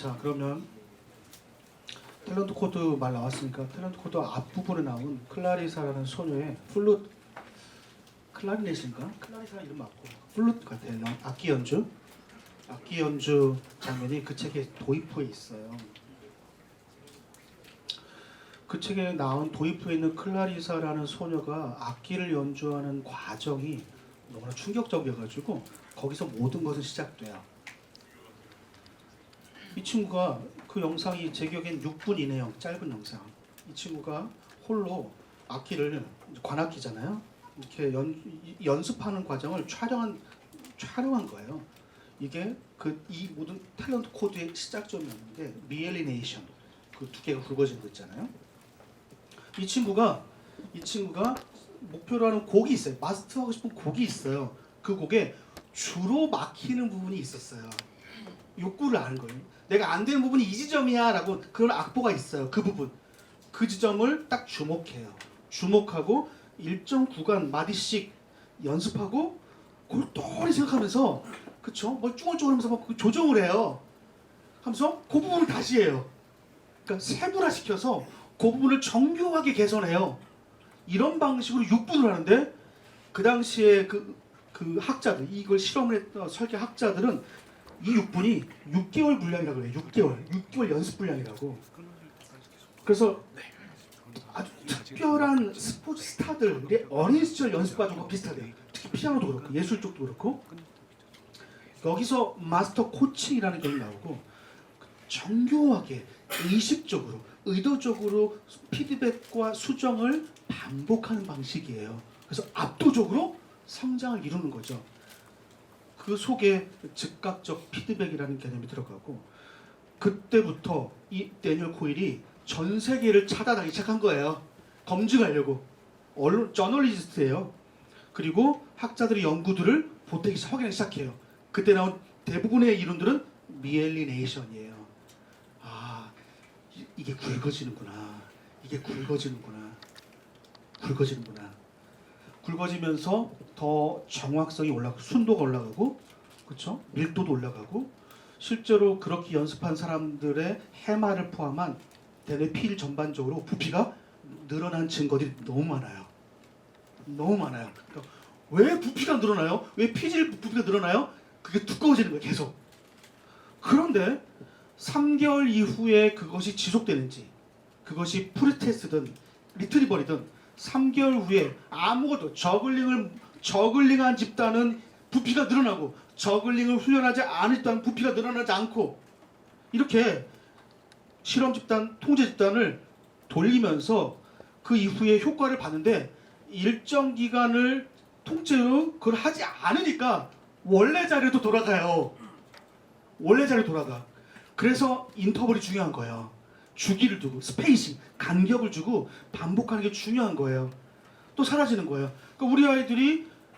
자, 그러면 탤런트 코드 말 나왔으니까 탤런트 코드 앞부분에 나온 클라리사라는 소녀의 플룻, 클라리넷인가? 클라리사 이름 맞고 플룻 같아요. 악기 연주 장면이 그 책에 도입부에 있어요. 그 책에 나온 도입부에 있는 클라리사라는 소녀가 악기를 연주하는 과정이 너무나 충격적이어가지고 거기서 모든 것은 시작돼요. 이 친구가 그 영상이 제 기억엔 6분 이내요. 짧은 영상. 이 친구가 홀로 악기를 관악기잖아요. 이렇게 연습하는 과정을 촬영한 거예요. 이게 이 모든 탤런트 코드의 시작점이었는데 미엘리네이션 그 두 개가 굵어진 거 있잖아요. 이 친구가 목표로 하는 곡이 있어요. 마스터하고 싶은 곡이 있어요. 그 곡에 주로 막히는 부분이 있었어요. 욕구를 아는 거예요. 내가 안 되는 부분이 이 지점이야 라고 그런 악보가 있어요. 그 부분. 그 지점을 딱 주목해요. 주목하고 일정 구간 마디씩 연습하고 그걸 똘똘히 생각하면서 그쵸? 뭐 쭈글쭈글 하면서 막 조정을 해요. 하면서 그 부분을 다시 해요. 그러니까 세분화시켜서 그 부분을 정교하게 개선해요. 이런 방식으로 6분을 하는데 그 당시에 그 학자들, 이걸 실험을 했던 설계 학자들은 이 6분이 6개월 분량이라고 해요. 6개월 연습 분량이라고. 그래서 아주 특별한 스포츠 스타들의 어린 시절 연습 과정과 비슷하대요. 특히 피아노도 그렇고 예술 쪽도 그렇고. 여기서 마스터 코칭이라는 게 나오고 정교하게 의식적으로 의도적으로 피드백과 수정을 반복하는 방식이에요. 그래서 압도적으로 성장을 이루는 거죠. 그 속에 즉각적 피드백이라는 개념이 들어가고 그때부터 이 데니얼 코일이 전 세계를 찾아다니기 시작한 거예요. 검증하려고. 저널리스트예요. 그리고 학자들의 연구들을 보태기 확인하기 시작해요. 그때 나온 대부분의 이론들은 미엘리네이션이에요. 아, 이게 굵어지는구나. 굵어지면서 더 정확성이 올라가고 순도가 올라가고 그렇죠? 밀도도 올라가고 실제로 그렇게 연습한 사람들의 해마를 포함한 대뇌 필 전반적으로 부피가 늘어난 증거들이 너무 많아요. 그러니까 왜 부피가 늘어나요? 왜 피질 부피가 늘어나요? 그게 두꺼워지는 거예요. 계속. 그런데 3개월 이후에 그것이 지속되는지 그것이 프리테스트든 리트리버리든 3개월 후에 아무것도 저글링한 집단은 부피가 늘어나고 저글링을 훈련하지 않은 집단은 부피가 늘어나지 않고 이렇게 실험 집단, 통제 집단을 돌리면서 그 이후에 효과를 봤는데 일정 기간을 통째로 그걸 하지 않으니까 원래 자리로 돌아가요. 그래서 인터벌이 중요한 거예요. 주기를 두고 스페이싱, 간격을 주고 반복하는 게 중요한 거예요. 또 사라지는 거예요. 그러니까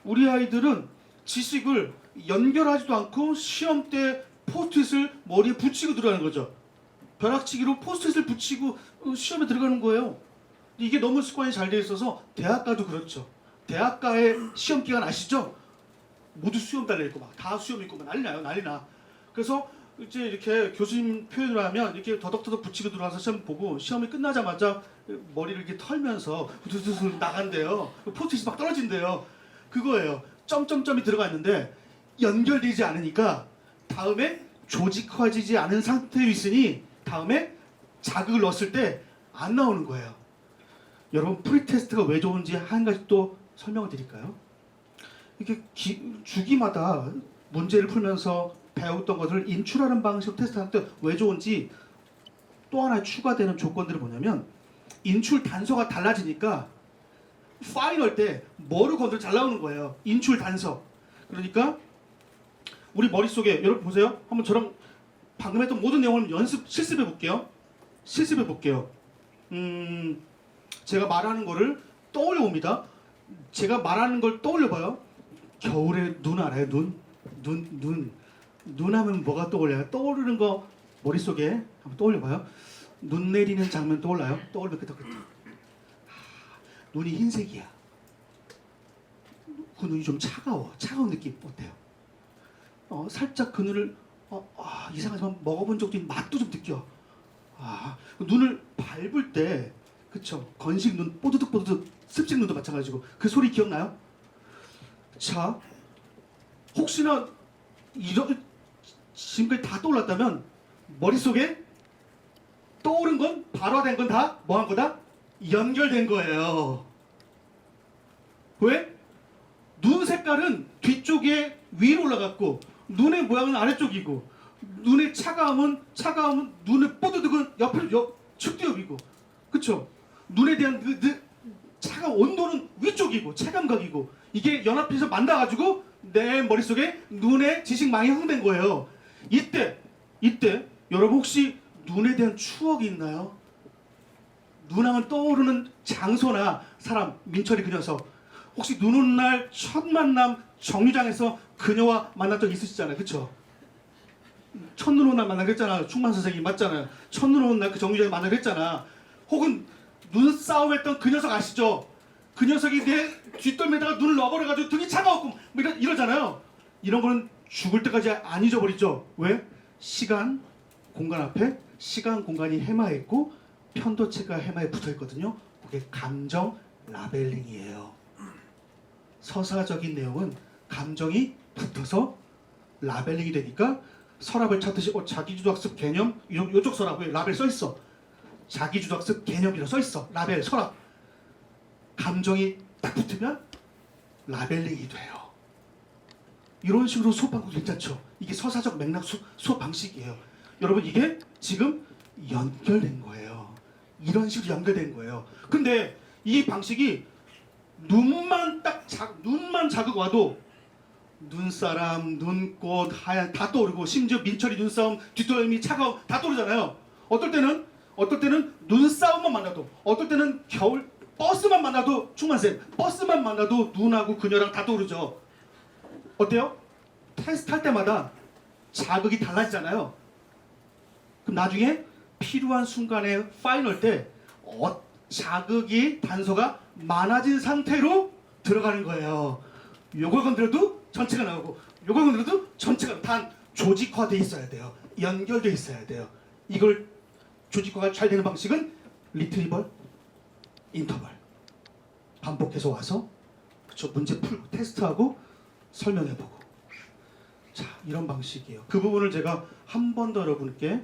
우리 아이들은 지식을 연결하지도 않고 시험 때 포스트잇을 머리에 붙이고 들어가는 거죠. 벼락치기로 포스트잇을 붙이고 시험에 들어가는 거예요. 이게 너무 습관이 잘 돼 있어서 대학가도 그렇죠. 대학가의 시험 기간 아시죠? 모두 수염 달려 있고 막 다 수염 있고 막 난리 나. 그래서 이제 이렇게 교수님 표현을 하면 이렇게 더덕더덕 붙이고 들어와서 시험 보고 시험이 끝나자마자 머리를 이렇게 털면서 두두두 나간대요. 포스트잇이 막 떨어진대요. 그거예요. 점점점이 들어가 있는데 연결되지 않으니까 다음에 조직화되지 않은 상태에 있으니 다음에 자극을 넣었을 때 안 나오는 거예요. 여러분 프리테스트가 왜 좋은지 한 가지 또 설명을 드릴까요? 이게 주기마다 문제를 풀면서 배웠던 것을 인출하는 방식으로 테스트할 때 왜 좋은지 또 하나 추가되는 조건들이 뭐냐면 인출 단서가 달라지니까 파이널 때 뭐를 건드려 잘 나오는 거예요. 인출 단서. 그러니까 우리 머릿속에 여러분 보세요. 한번 저랑 방금 했던 모든 내용을 실습해 볼게요. 제가 말하는 거를 떠올려 봅니다. 제가 말하는 걸 떠올려 봐요. 겨울에 눈 알아요? 눈 하면 뭐가 떠올려요? 떠오르는 거 머릿속에 한번 떠올려 봐요. 눈 내리는 장면 떠올라요? 떠올리면 끄덕끄덕. 눈이 흰색이야. 그 눈이 좀 차가운 느낌 어때요? 살짝 그 눈을 이상하지만 먹어본 적도 있는 맛도 좀 느껴. 눈을 밟을 때, 그쵸? 건식 눈, 뽀드득 습식 눈도 마찬가지고 그 소리 기억나요? 자, 혹시나 이런 지금까지 다 떠올랐다면 머릿속에 떠오른 건 발화된 건 다 뭐 한 거다? 연결된 거예요. 왜? 눈 색깔은 뒤쪽에 위로 올라갔고 눈의 모양은 아래쪽이고 눈의 차가움은 눈의 뽀드득은 옆으로 측뒤옆이고 그쵸? 눈에 대한 그 차가운 온도는 위쪽이고 체감각이고 이게 연합해서 만나가지고 내 머릿속에 눈의 지식망이 형성된 거예요. 이때 여러분 혹시 눈에 대한 추억이 있나요? 눈하면 떠오르는 장소나 사람, 민철이 그 녀석. 혹시 눈 오는 날 첫 만남 정류장에서 그녀와 만난 적 있으시잖아요. 그쵸? 첫눈 오는 날 만나기로 했잖아. 충만 선생님 맞잖아요. 첫눈 오는 날 그 정류장에 만나기로 했잖아. 혹은 눈싸움 했던 그 녀석 아시죠? 그 녀석이 내 뒷덜미에다가 눈을 넣어버려가지고 등이 차가웠고 뭐 이러잖아요. 이런 거는 죽을 때까지 안 잊어버리죠. 왜? 시간, 공간 앞에 시간, 공간이 해마했고 편도체가 해마에 붙어있거든요. 그게 감정 라벨링이에요. 서사적인 내용은 감정이 붙어서 라벨링이 되니까 서랍을 찾듯이 자기주도학습 개념 요쪽 서랍에 라벨 써있어. 자기주도학습 개념이라 써있어. 라벨 서랍. 감정이 딱 붙으면 라벨링이 돼요. 이런 식으로 수업하는 것도 괜찮죠. 이게 서사적 맥락 수업 방식이에요. 여러분 이게 지금 연결된 거예요. 이런 식으로 연결된 거예요. 근데 이 방식이 눈만 자극 와도 눈사람, 눈꽃, 하얀 다 떠오르고 심지어 민철이 눈싸움, 뒷덜미 차가움 다 떠오르잖아요. 어떨 때는 눈싸움만 만나도 어떨 때는 겨울 버스만 만나도 충만쌤 버스만 만나도 눈하고 그녀랑 다 떠오르죠. 어때요? 테스트 할 때마다 자극이 달라지잖아요. 그럼 나중에 필요한 순간에 파이널 때 자극이 단서가 많아진 상태로 들어가는 거예요. 요걸 건드려도 전체가 나오고 요걸 건드려도 전체가 단 조직화돼 있어야 돼요. 연결돼 있어야 돼요. 이걸 조직화가 잘 되는 방식은 리트리벌, 인터벌 반복해서 와서 그쵸 문제 풀고 테스트하고 설명해보고 자 이런 방식이에요. 그 부분을 제가 한 번 더 여러분께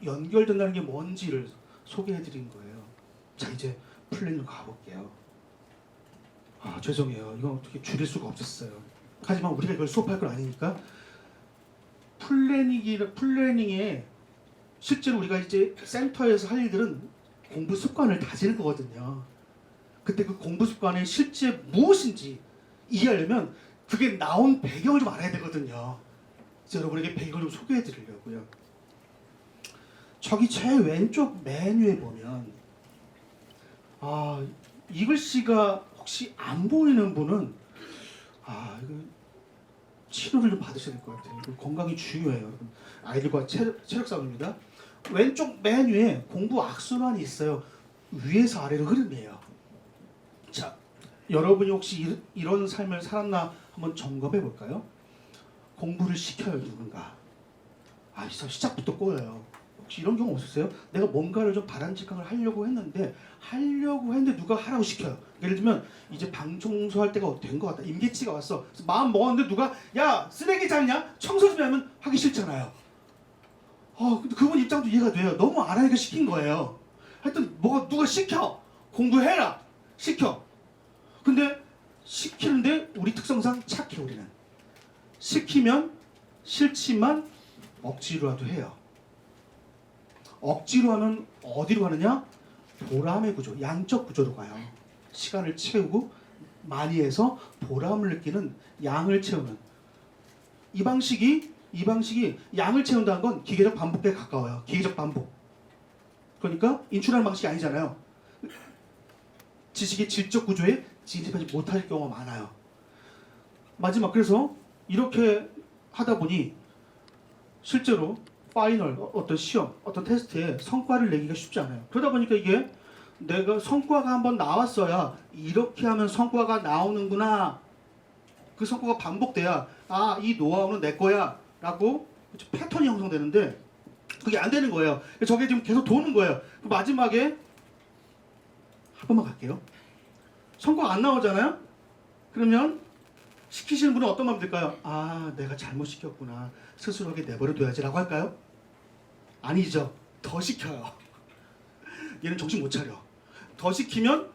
연결된다는 게 뭔지를 소개해드린 거예요. 자 이제 플랜으로 가볼게요. 죄송해요. 이건 어떻게 줄일 수가 없었어요. 하지만 우리가 이걸 수업할 건 아니니까 플래닝에 실제로 우리가 이제 센터에서 할 일들은 공부 습관을 다지는 거거든요. 그때 그 공부 습관이 실제 무엇인지 이해하려면 그게 나온 배경을 좀 알아야 되거든요. 그래서 여러분에게 배경을 좀 소개해 드리려고요. 저기 제 왼쪽 메뉴에 보면 이 글씨가 혹시 안 보이는 분은 이거 치료를 좀 받으셔야 될 것 같아요. 건강이 중요해요. 여러분. 아이들과 체력 싸움입니다. 왼쪽 메뉴에 공부 악순환이 있어요. 위에서 아래로 흐름이에요. 자, 여러분이 혹시 이런 삶을 살았나 한번 점검해 볼까요? 공부를 시켜요 누군가. 시작부터 꼬여요. 혹시 이런 경우 없으세요? 내가 뭔가를 좀 바람직한 걸 하려고 했는데 누가 하라고 시켜요. 예를 들면 이제 방 청소할 때가 된 것 같다. 임계치가 왔어. 마음 먹었는데 누가 야 쓰레기 잖냐? 청소 좀 하면 하기 싫잖아요. 근데 그분 입장도 이해가 돼요. 너무 안 하니까 시킨 거예요. 하여튼 누가 시켜. 공부해라. 시켜. 근데 시키는데 우리 특성상 착해 우리는. 시키면 싫지만 억지로라도 해요. 억지로 하면 어디로 가느냐? 보람의 구조, 양적 구조로 가요. 시간을 채우고 많이 해서 보람을 느끼는 양을 채우는 이 방식이 양을 채운다는 건 기계적 반복에 가까워요. 기계적 반복. 그러니까 인출하는 방식이 아니잖아요. 지식의 질적 구조에 진입하지 못할 경우가 많아요. 마지막 그래서 이렇게 하다 보니 실제로 파이널 어떤 시험, 어떤 테스트에 성과를 내기가 쉽지 않아요. 그러다 보니까 이게 내가 성과가 한번 나왔어야 이렇게 하면 성과가 나오는구나. 그 성과가 반복돼야 이 노하우는 내 거야 라고 그쵸? 패턴이 형성되는데 그게 안 되는 거예요. 저게 지금 계속 도는 거예요. 마지막에 한 번만 갈게요. 성과가 안 나오잖아요. 그러면 시키시는 분은 어떤 마음이 들까요? 아, 내가 잘못 시켰구나. 스스로에게 내버려둬야지라고 할까요? 아니죠. 더 시켜요. 얘는 정신 못 차려. 더 시키면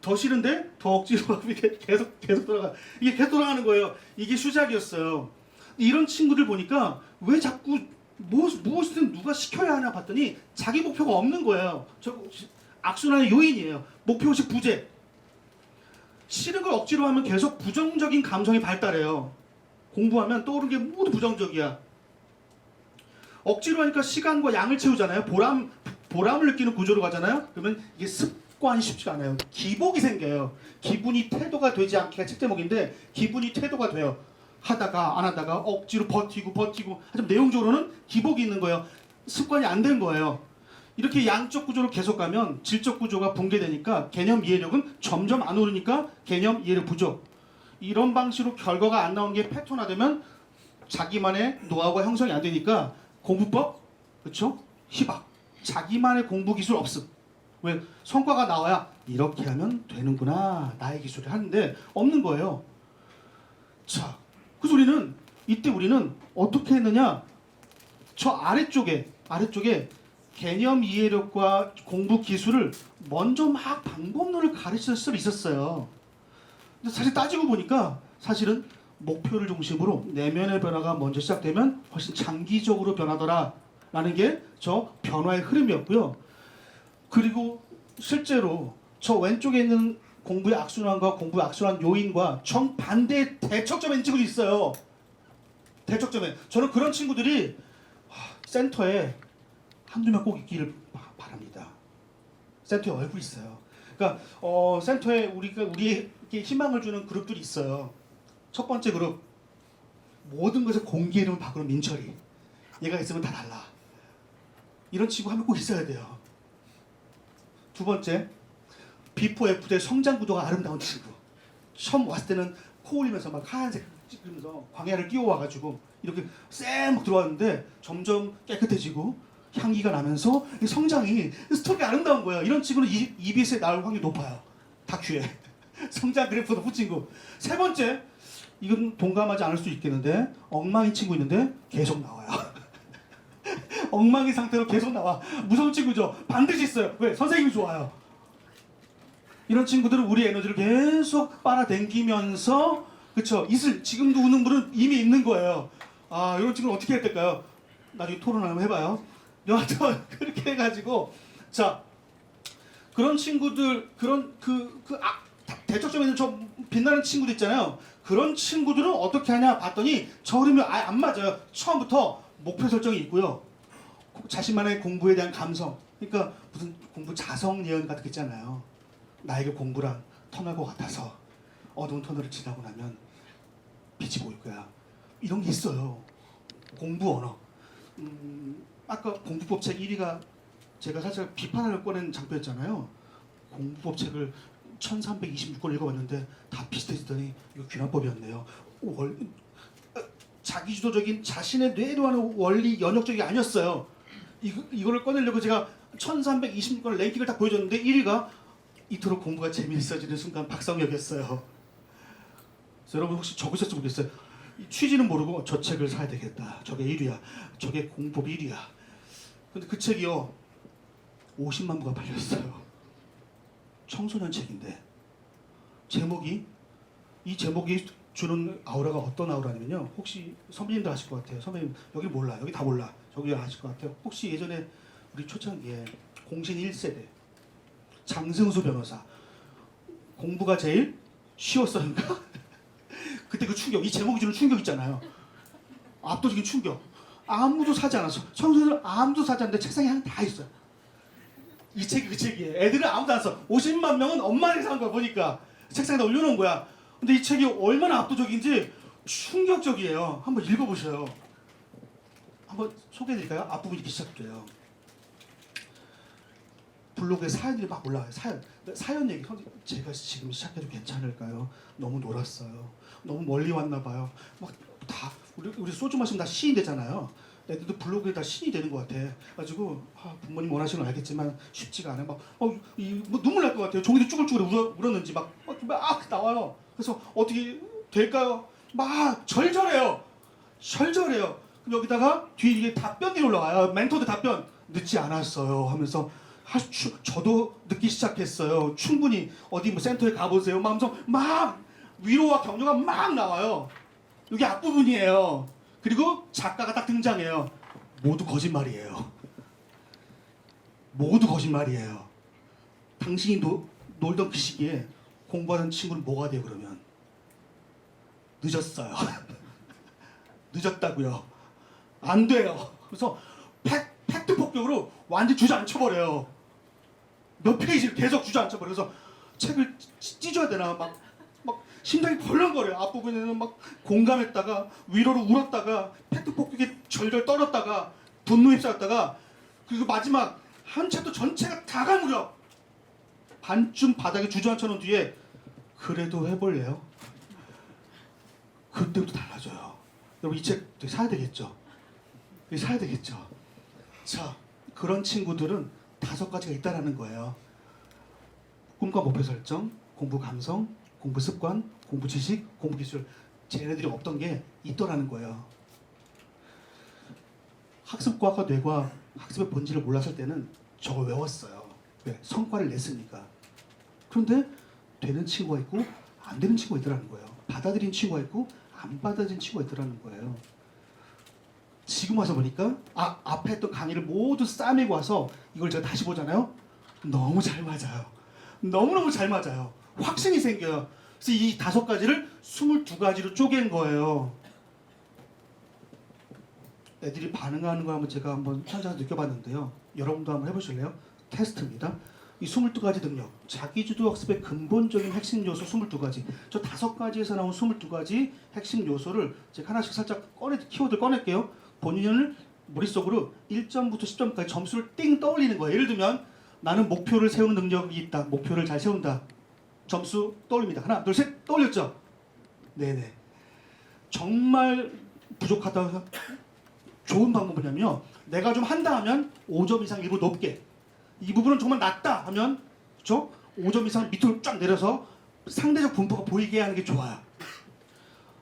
더 싫은데 더 억지로 이게 계속 돌아가. 이게 계속 돌아가는 거예요. 이게 수작이었어요. 이런 친구들 보니까 왜 자꾸 무엇이든 누가 시켜야 하나 봤더니 자기 목표가 없는 거예요. 저 악순환의 요인이에요. 목표의식 부재. 싫은 걸 억지로 하면 계속 부정적인 감성이 발달해요. 공부하면 떠오르는 게 모두 부정적이야. 억지로 하니까 시간과 양을 채우잖아요. 보람을 느끼는 구조로 가잖아요. 그러면 이게 습관이 쉽지가 않아요. 기복이 생겨요. 기분이 태도가 되지 않기가 책 제목인데 기분이 태도가 돼요. 하다가 안 하다가 억지로 버티고 하지만 내용적으로는 기복이 있는 거예요. 습관이 안 된 거예요. 이렇게 양적 구조로 계속 가면 질적 구조가 붕괴되니까 개념 이해력은 점점 안 오르니까 개념 이해력 부족. 이런 방식으로 결과가 안 나오는 게 패턴화되면 자기만의 노하우가 형성이 안 되니까 공부법, 그렇죠? 희박. 자기만의 공부 기술 없음. 왜? 성과가 나와야 이렇게 하면 되는구나. 나의 기술이 하는데 없는 거예요. 자, 그래서 이때 우리는 어떻게 했느냐? 저 아래쪽에 개념 이해력과 공부 기술을 먼저 막 방법론을 가르칠 수 있었어요. 근데 사실 따지고 보니까 사실은 목표를 중심으로 내면의 변화가 먼저 시작되면 훨씬 장기적으로 변하더라라는 게 저 변화의 흐름이었고요. 그리고 실제로 저 왼쪽에 있는 공부의 악순환과 공부의 악순환 요인과 정반대의 대척점에 있는 친구들이 있어요. 대척점에. 저는 그런 친구들이 센터에 한두 명 꼭 있기를 바랍니다. 센터에 얼굴이 있어요. 그러니까 센터에 우리에게 희망을 주는 그룹들이 있어요. 첫 번째 그룹, 모든 것을 공개 이름을 바꾸는 민철이. 얘가 있으면 다 달라. 이런 친구 하면 꼭 있어야 돼요. 두 번째, 비포 애프터의 성장 구도가 아름다운 친구. 처음 왔을 때는 코 올리면서 막 하얀색 찍으면서 광야를 끼워와가지고 이렇게 쌩 들어왔는데 점점 깨끗해지고 향기가 나면서 성장이 스토리가 아름다운 거예요. 이런 친구는 EBS에 나올 확률이 높아요. 다큐에. 성장 그래프도 높은 친구. 세 번째, 이건 동감하지 않을 수 있겠는데 엉망인 친구 있는데 계속 나와요. 엉망인 상태로 계속 나와. 무서운 친구죠. 반드시 있어요. 왜? 선생님이 좋아요. 이런 친구들은 우리 에너지를 계속 빨아당기면서 그쵸? 지금도 우는 분은 이미 있는 거예요. 아, 이런 친구는 어떻게 해야 될까요? 나중에 토론 한번 해봐요. 여하튼 그렇게 해가지고 자, 그런 친구들 대척점에 있는 저 빛나는 친구들 있잖아요. 그런 친구들은 어떻게 하냐 봤더니 저 흐름이 아예 안 맞아요. 처음부터 목표 설정이 있고요. 자신만의 공부에 대한 감성. 그러니까 무슨 공부 자성 예언 같은 거 있잖아요. 나에게 공부란 터널과 같아서 어두운 터널을 지나고 나면 빛이 보일 거야. 이런 게 있어요. 공부 언어. 아까 공부법 책 1위가 제가 살짝 비판을 꺼낸 장표였잖아요. 공부법 책을 1326권 읽어봤는데 다 비슷해지더니 이거 귀환법이었네요. 자기주도적인 자신의 뇌로 하는 원리 연역적이 아니었어요. 이거를 꺼내려고 제가 1326권을 랭킹을 딱 보여줬는데 1위가 이토록 공부가 재미있어지는 순간 박성혁이었어요. 그래서 여러분 혹시 적으셨지 모르겠어요. 취지는 모르고 저 책을 사야 되겠다. 저게 1위야. 저게 공법 1위야. 근데 그 책이요 50만 부가 팔렸어요. 청소년 책인데 이 제목이 주는 아우라가 어떤 아우라냐면요. 혹시 선배님들 아실 것 같아요. 선배님 여기 몰라. 여기 다 몰라. 저기 아실 것 같아요. 혹시 예전에 우리 초창기에 공신 1세대 장승수 변호사 공부가 제일 쉬웠었는가? 그때 그 충격, 이 제목이 주는 충격 있잖아요. 압도적인 충격. 아무도 사지 않았어. 청소년들 아무도 사지 않는데 책상에 한 다 있어요. 이 책이 그 책이에요. 애들은 아무도 안 써. 50만 명은 엄마를 산 거야 보니까. 책상에다 올려놓은 거야. 근데 이 책이 얼마나 압도적인지 충격적이에요. 한번 읽어보셔요. 한번 소개해드릴까요? 앞부분이 이렇게 시작돼요. 블로그에 사연들이 막 올라와요. 사연 얘기. 제가 지금 시작해도 괜찮을까요? 너무 놀았어요. 너무 멀리 왔나 봐요. 막 다 우리 소주 마시면 다 시인 되잖아요. 애들도 블로그에 다 신이 되는 것 같아. 가지고 부모님 원하시는 건 알겠지만 쉽지가 않아. 뭐 눈물 날 것 같아요. 종이도 쭈글쭈글 울었는지 막 나와요. 그래서 어떻게 될까요? 막 절절해요. 절절해요. 그럼 여기다가 뒤에 이게 답변이 올라와요. 멘토드 답변 늦지 않았어요 하면서 저도 늦기 시작했어요. 충분히 어디 뭐 센터에 가보세요. 막 위로와 격려가 막 나와요. 이게 앞부분이에요. 그리고 작가가 딱 등장해요. 모두 거짓말이에요. 모두 거짓말이에요. 당신이 놀던 그 시기에 공부하는 친구는 뭐가 돼요 그러면? 늦었어요. 늦었다고요. 안 돼요. 그래서 팩트 폭격으로 완전 주저앉혀버려요. 몇 페이지를 계속 주저앉혀버려요. 그래서 책을 찢어야 되나 막 심장이 벌렁거려요. 앞부분에는 막 공감했다가 위로로 울었다가 팩트 폭격에 절절 떨었다가 분노에 휩싸였다가 그리고 마지막 한 챕터 전체가 다 갈 무렵 반쯤 바닥에 주저앉혀 놓은 뒤에 그래도 해볼래요? 그때부터 달라져요. 여러분 이 책 사야 되겠죠? 사야 되겠죠? 자, 그런 친구들은 5가지가 있다라는 거예요. 꿈과 목표 설정, 공부 감성, 공부 습관, 공부 지식, 공부 기술. 쟤네들이 없던 게 있더라는 거예요. 학습과학과 뇌과 학습의 본질을 몰랐을 때는 저걸 외웠어요. 왜? 성과를 냈으니까. 그런데 되는 친구가 있고 안 되는 친구가 있더라는 거예요. 받아들인 친구가 있고 안 받아들인 친구가 있더라는 거예요. 지금 와서 보니까 앞에 했던 강의를 모두 싸매고 와서 이걸 제가 다시 보잖아요. 너무 잘 맞아요. 너무너무 잘 맞아요. 확신이 생겨요. 그래서 이 5가지를 22가지로 쪼갠 거예요. 애들이 반응하는 거 한번 제가 한번 현장에서 느껴봤는데요. 여러분도 한번 해보실래요? 테스트입니다. 이 22가지 능력, 자기주도 학습의 근본적인 핵심 요소 22가지. 저 5가지에서 나온 22가지 핵심 요소를 제가 하나씩 살짝 키워드 꺼낼게요. 본인을 머릿속으로 1점부터 10점까지 점수를 띵 떠올리는 거예요. 예를 들면 나는 목표를 세우는 능력이 있다. 목표를 잘 세운다. 점수 떠올립니다. 하나, 둘, 셋 떠올렸죠? 네네. 정말 부족하다. 좋은 방법은요. 내가 좀 한다 하면 5점 이상 일부 높게. 이 부분은 정말 낮다 하면 그렇죠? 5점 이상 밑으로 쫙 내려서 상대적 분포가 보이게 하는 게 좋아요.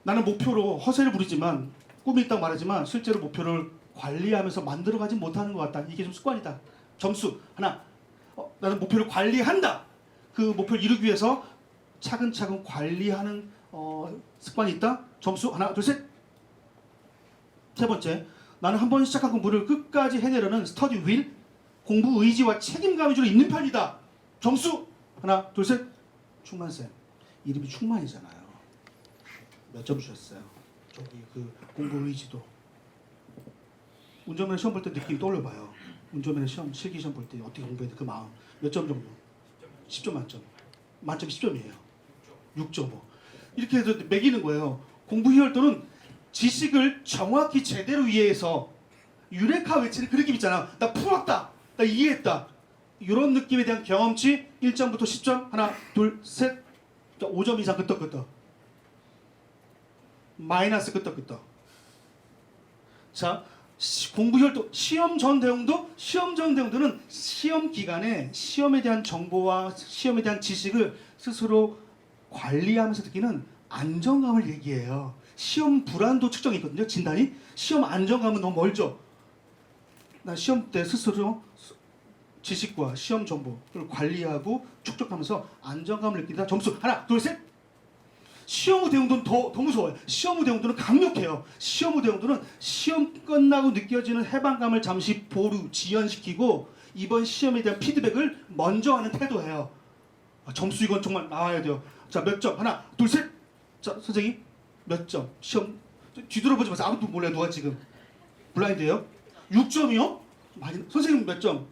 나는 목표로 허세를 부리지만 꿈이 있다고 말하지만 실제로 목표를 관리하면서 만들어가지 못하는 것 같다. 이게 좀 습관이다. 점수 하나. 나는 목표를 관리한다. 그 목표를 이루기 위해서 차근차근 관리하는 습관이 있다. 점수 하나, 둘, 셋. 세 번째, 나는 한 번 시작한 공부를 끝까지 해내려는 스터디 윌, 공부 의지와 책임감이 주로 있는 편이다. 점수 하나, 둘, 셋. 충만쌤, 이름이 충만이잖아요. 몇 점 주셨어요? 저기 그 공부 의지도. 운전면허 시험 볼 때 느낌 떠올려봐요. 운전면허 시험, 실기 시험 볼 때 어떻게 공부해야 돼? 그 마음. 몇 점 정도? 10점 만점. 만점 10점이에요. 6.5. 이렇게 해서 매기는 거예요. 공부 희열도는 지식을 정확히 제대로 이해해서 유레카 외치는 그 느낌 있잖아. 나 풀었다. 나 이해했다. 이런 느낌에 대한 경험치 1점부터 10점. 하나, 둘, 셋. 5점 이상 끄떡끄떡. 마이너스 끄떡끄떡. 자, 공부 희열도 시험 전 대응도 는 시험 기간에 시험에 대한 정보와 시험에 대한 지식을 스스로 관리하면서 느끼는 안정감을 얘기해요. 시험 불안도 측정이 있거든요. 진단이. 시험 안정감은 너무 멀죠. 난 시험 때 스스로 지식과 시험 정보를 관리하고 축적하면서 안정감을 느낀다. 점수 하나, 둘, 셋. 시험 후 대응도는 더 무서워요. 시험 후 대응도는 강력해요. 시험 후 대응도는 시험 끝나고 느껴지는 해방감을 잠시 보루, 지연시키고 이번 시험에 대한 피드백을 먼저 하는 태도예요. 점수 이건 정말 나와야 돼요. 자, 몇 점? 하나, 둘, 셋. 자, 선생님 몇 점? 시험 뒤돌아보지 마세요. 아무도 몰라요. 누가 지금 블라인드예요? 6점이요? 많이. 선생님 몇 점?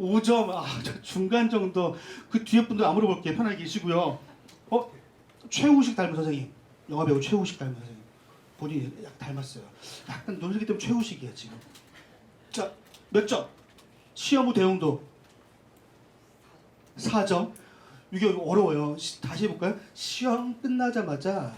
5점. 저 중간 정도. 그 뒤에 분들 안 물어볼게요. 편하게 계시고요. 최우식 닮은 선생님. 영화배우 최우식 닮은 선생님. 본인이 약간 닮았어요. 약간 눈색이 때문에 최우식이에요 지금. 자, 몇 점? 시험 후 대응도 4점. 이게 어려워요. 다시 해볼까요? 시험 끝나자마자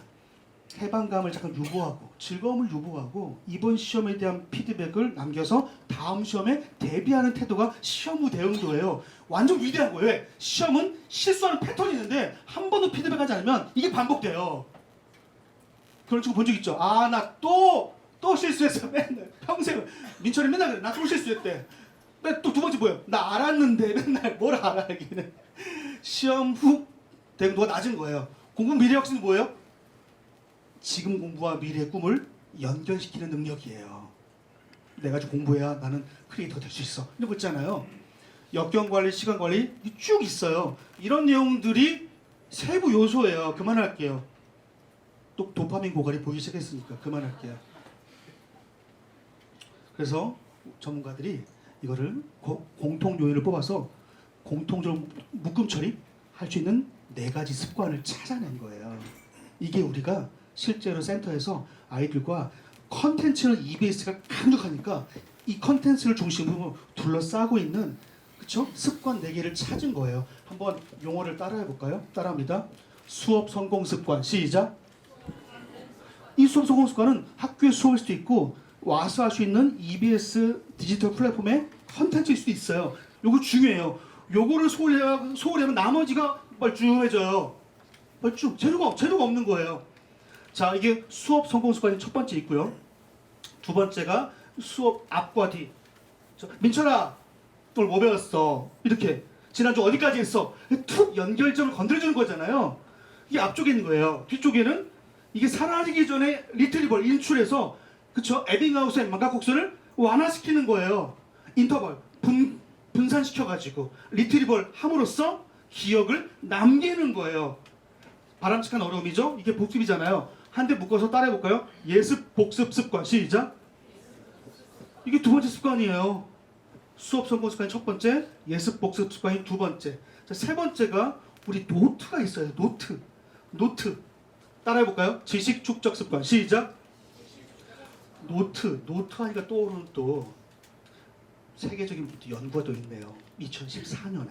해방감을 잠깐 유보하고 즐거움을 유보하고 이번 시험에 대한 피드백을 남겨서 다음 시험에 대비하는 태도가 시험 후 대응도예요. 완전 위대한 거예요. 왜? 시험은 실수하는 패턴이 있는데 한 번도 피드백하지 않으면 이게 반복돼요. 그런 친구 본 적 있죠? 아, 나 또 실수했어. 맨날 평생 민철이 맨날 그래. 나 또 실수했대. 또 두 번째 뭐예요? 나 알았는데 맨날 뭘 알아 여기는. 시험 후 대응도가 낮은 거예요. 공부 미래 혁신은 뭐예요? 지금 공부와 미래의 꿈을 연결시키는 능력이에요. 내가 좀 공부해야 나는 크리에이터가 될 수 있어. 이런 거 있잖아요. 역경관리, 시간관리 쭉 있어요. 이런 내용들이 세부 요소예요. 그만할게요. 또 도파민 고갈이 보이기 시작했으니까 그만할게요. 그래서 전문가들이 이거를 공통 요인을 뽑아서 공통적으로 묶음 처리할 수 있는 4가지 습관을 찾아낸 거예요. 이게 우리가 실제로 센터에서 아이들과 컨텐츠는 EBS가 강력하니까 이 컨텐츠를 중심으로 둘러싸고 있는 그쵸? 습관 4개를 찾은 거예요. 한번 용어를 따라해 볼까요? 따라합니다. 수업 성공 습관. 시작. 이 수업 성공 습관은 학교의 수업일 수도 있고 와서 할 수 있는 EBS 디지털 플랫폼의 컨텐츠일 수도 있어요. 요거 중요해요. 요거를 소홀하면 나머지가 멀쩡해져요. 멀쩡. 재료가 없는 거예요. 자, 이게 수업 성공 습관이 첫 번째 있고요. 두 번째가 수업 앞과 뒤. 민철아, 오늘 뭐 배웠어? 이렇게. 지난주 어디까지 했어? 툭 연결점을 건드려주는 거잖아요. 이게 앞쪽에 있는 거예요. 뒤쪽에는 이게 사라지기 전에 리트리벌, 인출해서 그쵸? 에빙하우스의 망각곡선을 완화시키는 거예요. 인터벌, 분산시켜가지고 리트리벌 함으로써 기억을 남기는 거예요. 바람직한 어려움이죠? 이게 복습이잖아요. 한 대 묶어서 따라해볼까요? 예습, 복습, 습관. 시작. 이게 두 번째 습관이에요. 수업 성공 습관이 첫 번째, 예습, 복습 습관이 두 번째. 자, 세 번째가 우리 노트가 있어요. 노트. 따라해볼까요? 지식 축적 습관. 시작. 노트 하니까 떠오르는 또 세계적인 연구가 또 있네요. 2014년에.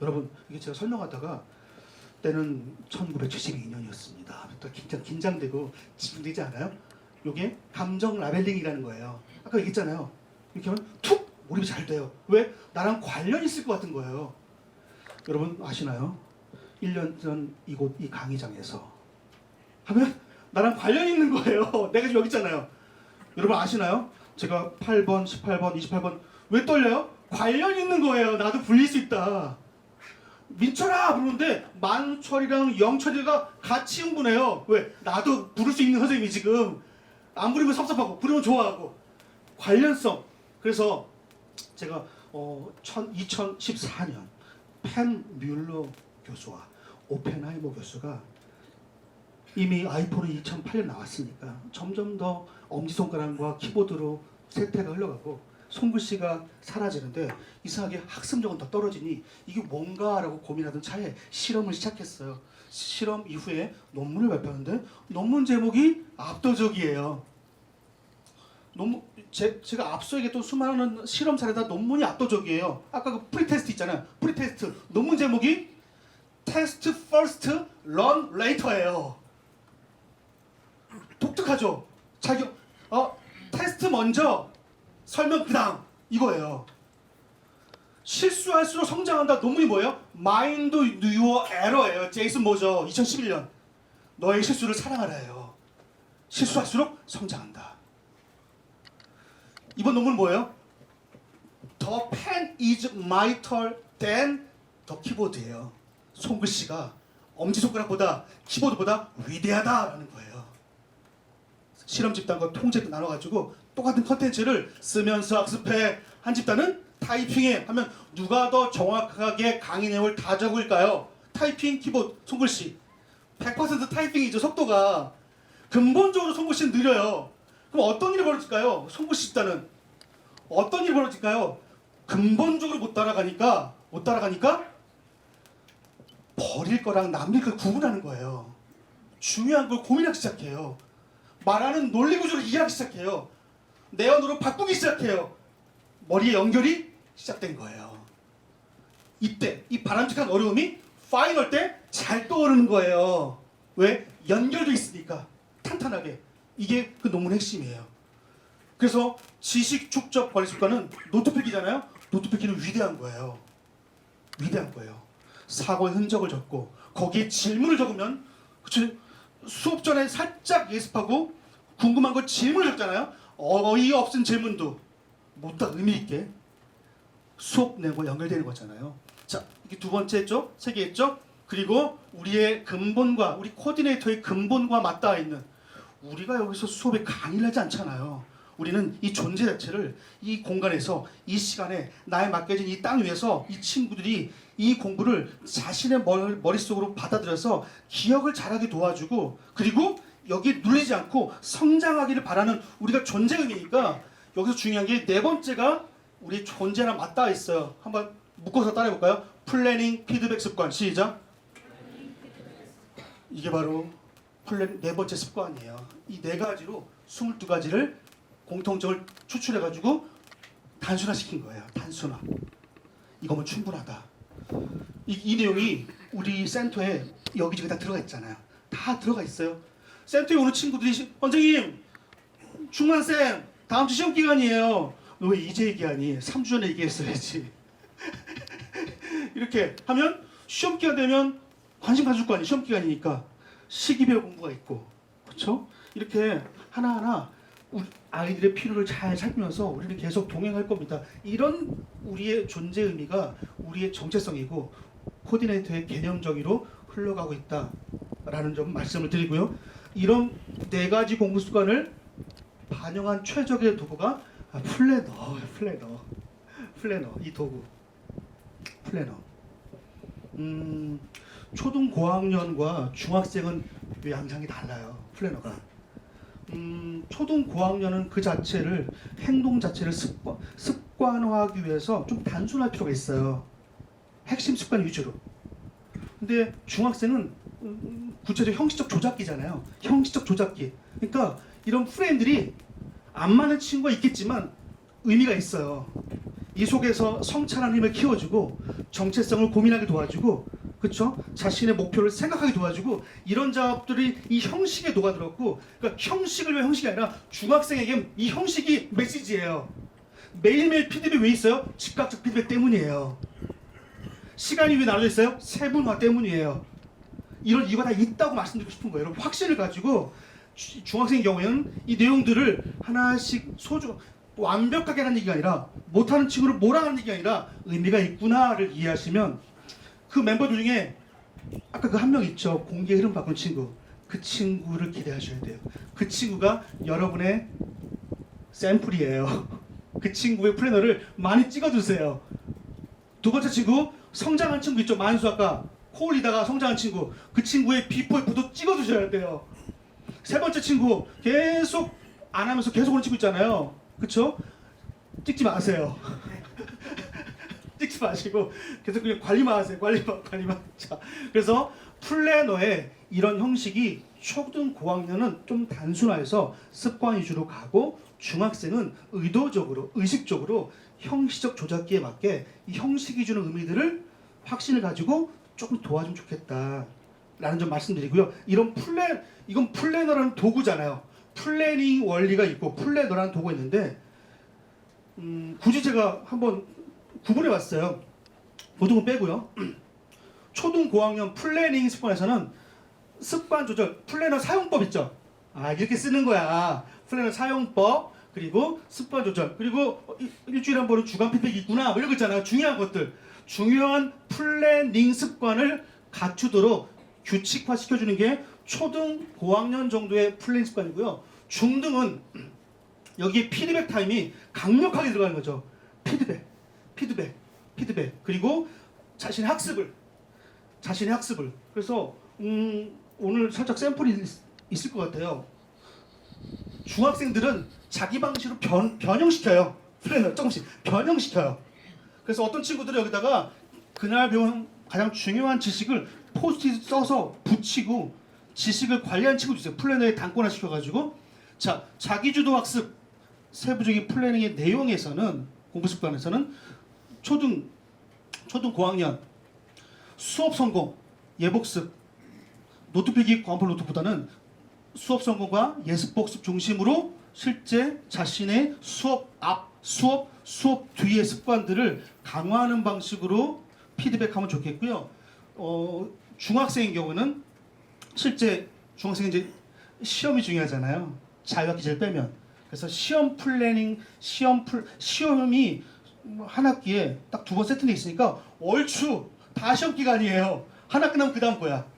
여러분, 이게 제가 설명하다가 때는 1972년이었습니다. 또 긴장되고 집중되지 않아요? 이게 감정 라벨링이라는 거예요. 아까 얘기했잖아요. 이렇게 하면 툭 몰입이 잘 돼요. 왜? 나랑 관련이 있을 것 같은 거예요. 여러분 아시나요? 1년 전 이곳 이 강의장에서 하면 나랑 관련이 있는 거예요. 내가 지금 여기 있잖아요. 여러분 아시나요? 제가 8번, 18번, 28번 왜 떨려요? 관련이 있는 거예요. 나도 불릴 수 있다. 민철아 부르는데 만철이랑 영철이가 같이 흥분해요. 왜? 나도 부를 수 있는 선생님이 지금 안 부르면 섭섭하고 부르면 좋아하고 관련성. 그래서 제가 2014년 펜 뮬러 교수와 오펜하이머 교수가 이미 아이폰은 2008년 나왔으니까 점점 더 엄지손가락과 키보드로 세태가 흘러가고 손글씨가 사라지는데 이상하게 학습력은 더 떨어지니 이게 뭔가라고 고민하던 차에 실험을 시작했어요. 실험 이후에 논문을 발표하는데 논문 제목이 압도적이에요. 제가 앞서 얘기했던 수많은 실험 사례다 논문이 압도적이에요. 아까 그 프리테스트 있잖아요. 프리테스트 논문 제목이 테스트 퍼스트 런 레이터예요. 독특하죠? 테스트 먼저 설명 그 다음 이거예요. 실수할수록 성장한다. 논문이 뭐예요? Mind Your Error예요. 제이슨 모저 2011년. 너의 실수를 사랑하라예요. 실수할수록 성장한다. 이번 논문은 뭐예요? The pen is mightier than the keyboard예요. 손글씨가 엄지손가락보다 키보드보다 위대하다라는 거예요. 실험 집단과 통제 나눠가지고 똑같은 컨텐츠를 쓰면서 학습해. 한 집단은 타이핑해 하면 누가 더 정확하게 강의 내용을 다 적을까요? 타이핑, 키보드, 손글씨. 100% 타이핑이죠. 속도가. 근본적으로 손글씨는 느려요. 그럼 어떤 일이 벌어질까요? 손글씨 집단은 어떤 일이 벌어질까요? 근본적으로 못 따라가니까 버릴 거랑 남길 걸 구분하는 거예요. 중요한 걸 고민하기 시작해요. 말하는 논리 구조를 이해하기 시작해요. 내 언어로 바꾸기 시작해요. 머리의 연결이 시작된 거예요. 이때 이 바람직한 어려움이 파이널 때 잘 떠오르는 거예요. 왜? 연결돼 있으니까 탄탄하게. 이게 그 논문 핵심이에요. 그래서 지식 축적 관리 습관은 노트필기잖아요. 노트필기는 위대한 거예요. 위대한 거예요. 사고의 흔적을 적고 거기에 질문을 적으면, 그쵸? 수업 전에 살짝 예습하고 궁금한 거 질문을 적잖아요. 어이없은 질문도 못다 의미 있게 수업 내용과 연결되는 거잖아요. 자, 이게 두 번째 했죠? 세 개 했죠? 그리고 우리의 근본과 우리 코디네이터의 근본과 맞닿아 있는, 우리가 여기서 수업에 강의를 하지 않잖아요. 우리는 이 존재 자체를 이 공간에서 이 시간에 나에 맡겨진 이 땅 위에서 이 친구들이 이 공부를 자신의 머릿속으로 받아들여서 기억을 잘하게 도와주고, 그리고 여기에 눌리지 않고 성장하기를 바라는 우리가 존재 의미니까, 여기서 중요한 게 네 번째가 우리 존재랑 맞닿아 있어요. 한번 묶어서 따라해볼까요? 플래닝, 피드백, 습관. 시작. 이게 바로 네 번째 습관이에요. 이 네 가지로 22가지를 공통점을 추출해가지고 단순화시킨 거예요. 단순화. 이거면 충분하다. 이 내용이 우리 센터에 여기저기 다 들어가 있잖아요. 다 들어가 있어요. 센터에 오는 친구들이 선생님, 충만쌤, 다음 주 시험 기간이에요. 너 왜 이제 얘기하니? 3주 전에 얘기했어야지. 이렇게 하면 시험 기간 되면 관심 가질 거 아니에요. 시험 기간이니까. 시기별 공부가 있고, 그렇죠? 이렇게 하나하나 우리 아이들의 필요를 잘 살피면서 우리는 계속 동행할 겁니다. 이런 우리의 존재 의미가 우리의 정체성이고 코디네이터의 개념 정의로 흘러가고 있다라는 점 말씀을 드리고요. 이런 네 가지 공부 습관을 반영한 최적의 도구가 플래너. 이 도구. 플래너. 초등 고학년과 중학생은 양상이 달라요. 플래너가. 초등 고학년은 그 자체를, 행동 자체를 습관화하기 위해서 좀 단순할 필요가 있어요. 핵심 습관 위주로. 근데 중학생은 구체적 형식적 조작기잖아요. 형식적 조작기. 그러니까 이런 프레임들이 안 맞는 친구가 있겠지만 의미가 있어요. 이 속에서 성찰하는 힘을 키워주고 정체성을 고민하게 도와주고, 그렇죠? 자신의 목표를 생각하게 도와주고, 이런 작업들이 이 형식에 녹아들었고, 그러니까 형식을 위한 형식이 아니라 중학생에게 이 형식이 메시지예요. 매일매일 피드백이 왜 있어요? 즉각적 피드백 때문이에요. 시간이 왜 나눠져 있어요? 세분화 때문이에요. 이런 이유가 다 있다고 말씀드리고 싶은 거예요. 여러분, 확신을 가지고 중학생의 경우에는 이 내용들을 하나씩 완벽하게 하는 얘기가 아니라, 못하는 친구를 몰아가는 얘기가 아니라 의미가 있구나를 이해하시면, 그 멤버들 중에 아까 그 한 명 있죠. 공기의 흐름 바꾸는 친구. 그 친구를 기대하셔야 돼요. 그 친구가 여러분의 샘플이에요. 그 친구의 플래너를 많이 찍어주세요. 두 번째 친구, 성장한 친구 있죠. 만수 아까 코 올리다가 성장한 친구. 그 친구의 비포 애프도 찍어주셔야 돼요. 세 번째 친구, 계속 안 하면서 계속 오는 친구 있잖아요. 그쵸? 찍지 마세요. 찍지 마시고 계속 그냥 관리만 하세요. 관리만. 자, 그래서 플래너의 이런 형식이 초등 고학년은 좀 단순화해서 습관 위주로 가고, 중학생은 의식적으로 형식적 조작기에 맞게 이 형식이 주는 의미들을 확신을 가지고 조금 도와주면 좋겠다라는 점 말씀드리고요. 이건 플래너라는 도구잖아요. 플래닝 원리가 있고 플래너라는 도구가 있는데, 굳이 제가 한번 구분해 봤어요. 고등은 빼고요. 초등 고학년 플래닝 습관에서는 습관 조절, 플래너 사용법 있죠. 이렇게 쓰는 거야. 플래너 사용법, 그리고 습관 조절, 그리고 일주일에 한 번은 주간 피드백이 있구나, 뭐 이런 거 있잖아요. 중요한 것들, 중요한 플래닝 습관을 갖추도록 규칙화 시켜주는 게 초등 고학년 정도의 플래닝 습관이고요. 중등은 여기에 피드백 타임이 강력하게 들어가는 거죠. 피드백. 그리고 자신의 학습을. 그래서 오늘 살짝 샘플이 있을 것 같아요. 중학생들은 자기 방식으로 변형시켜요. 플래너 조금씩 변형시켜요. 그래서 어떤 친구들은 여기다가 그날 배운 가장 중요한 지식을 포스트잇 써서 붙이고 지식을 관리하는 친구도 있어요. 플래너에 단권화 시켜가지고. 자, 자기주도 학습 세부적인 플래닝의 내용에서는, 공부 습관에서는 초등 고학년 수업 성공, 예복습, 노트필기 과목별 노트보다는 수업 성공과 예습 복습 중심으로 실제 자신의 수업 앞, 수업 뒤의 습관들을 강화하는 방식으로 피드백하면 좋겠고요. 중학생인 경우는 실제 중학생이 이제 시험이 중요하잖아요. 자유학 기제를 빼면. 그래서 시험 플래닝, 시험이 한 학기에 딱 2번 세트돼 있으니까 얼추 다 시험 기간이에요. 하나 끝나면 그 다음 거야.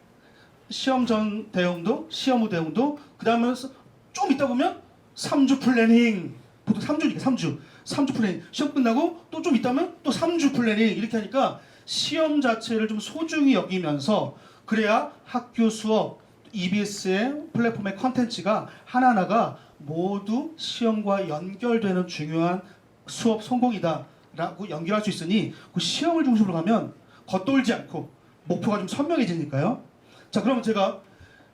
시험 전 대응도, 시험 후 대응도, 그 다음에 좀 있다 보면 3주 플래닝. 보통 3주니까 3주 플래닝. 시험 끝나고 또 좀 있다면 또 3주 플래닝. 이렇게 하니까 시험 자체를 좀 소중히 여기면서 그래야 학교 수업, EBS의 플랫폼의 컨텐츠가 하나하나가 모두 시험과 연결되는 중요한 수업 성공이다라고 연결할 수 있으니 그 시험을 중심으로 가면 겉돌지 않고 목표가 좀 선명해지니까요. 자, 그러면 제가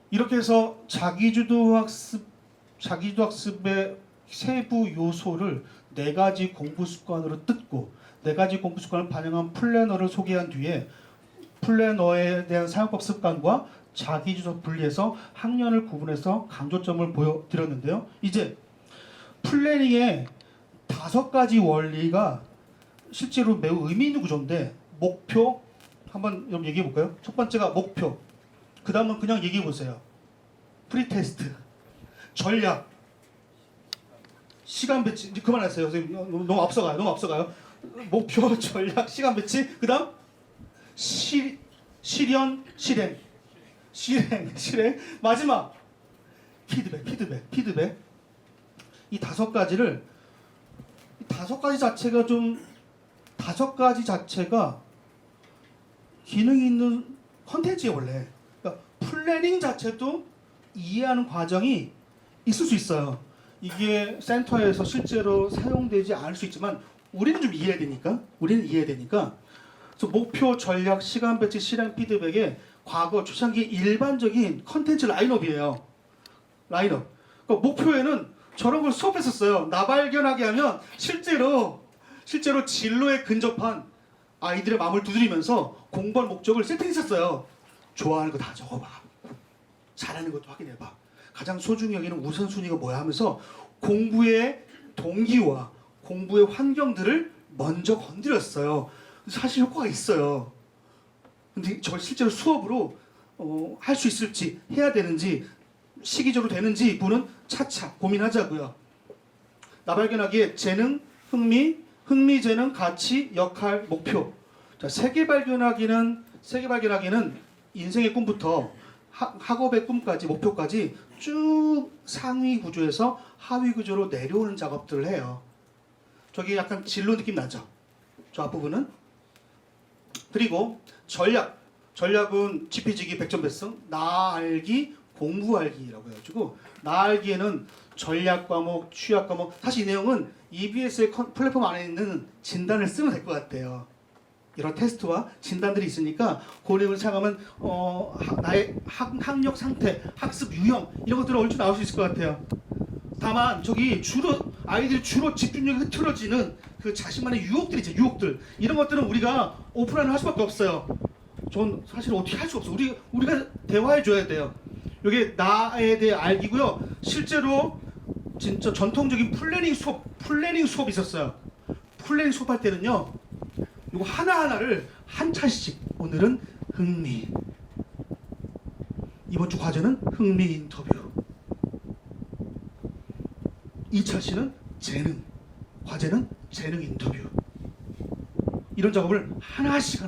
이렇게 해서 자기주도 학습의 세부 요소를 4가지 공부 습관으로 뜯고 4가지 공부 습관을 반영한 플래너를 소개한 뒤에 플래너에 대한 사용법 습관과 자기주도 분리해서 학년을 구분해서 강조점을 보여드렸는데요. 이제 플래닝의 5가지 원리가 실제로 매우 의미 있는 구조인데 목표 한번 여러분 얘기해 볼까요? 첫 번째가 목표. 그 다음은 그냥 얘기해 보세요. 프리테스트, 전략, 시간 배치. 이제 그만하세요. 선생님 너무 앞서가요. 목표, 전략, 시간 배치. 그 다음 실현, 실행. 마지막 피드백. 이 5가지를 5가지 자체가 기능이 있는 컨텐츠예요 원래. 그러니까 플래닝 자체도 이해하는 과정이 있을 수 있어요. 이게 센터에서 실제로 사용되지 않을 수 있지만 우리는 이해해야 되니까. 그래서 목표, 전략, 시간 배치, 실행, 피드백의 과거 초창기 일반적인 컨텐츠 라인업이에요. 그러니까 목표에는 저런 걸 수업했었어요. 나 발견하게 하면 실제로 진로에 근접한 아이들의 마음을 두드리면서 공부할 목적을 세팅했었어요. 좋아하는 거 다 적어봐. 잘하는 것도 확인해봐. 가장 소중히 여기는 우선순위가 뭐야 하면서 공부의 동기와 공부의 환경들을 먼저 건드렸어요. 사실 효과가 있어요. 근데 저걸 실제로 수업으로 할 수 있을지, 해야 되는지, 시기적으로 되는지 부분은 차차 고민하자고요. 나 발견하기에 재능, 흥미, 재능, 가치, 역할, 목표. 자, 세계 발견하기는 인생의 꿈부터 학업의 꿈까지, 목표까지 쭉 상위 구조에서 하위 구조로 내려오는 작업들을 해요. 저기 약간 진로 느낌 나죠? 저 앞부분은. 그리고 전략은 지피지기 100점 배승, 나 알기, 공부 알기라고 해가지고 나 알기에는 전략 과목, 취약 과목. 사실 이 내용은 EBS의 플랫폼 안에 있는 진단을 쓰면 될 것 같아요. 이런 테스트와 진단들이 있으니까 그 내용을 사용하면 나의 학력 상태, 학습 유형 이런 것들은 얼추 나올 수 있을 것 같아요. 다만 저기 아이들이 주로 집중력이 흐트러지는 그 자신만의 유혹들이죠. 유혹들. 이런 것들은 우리가 오프라인을 할 수밖에 없어요. 전 사실 어떻게 할 수가 없어요. 우리가 대화해 줘야 돼요. 이게 나에 대해 알기고요. 실제로 진짜 전통적인 플래닝 수업이 있었어요. 플래닝 수업할 때는요. 이거 하나하나를 한 차씩. 오늘은 흥미. 이번 주 과제는 흥미 인터뷰. 2차 시는 재능. 과제는 재능 인터뷰. 이런 작업을 하나씩.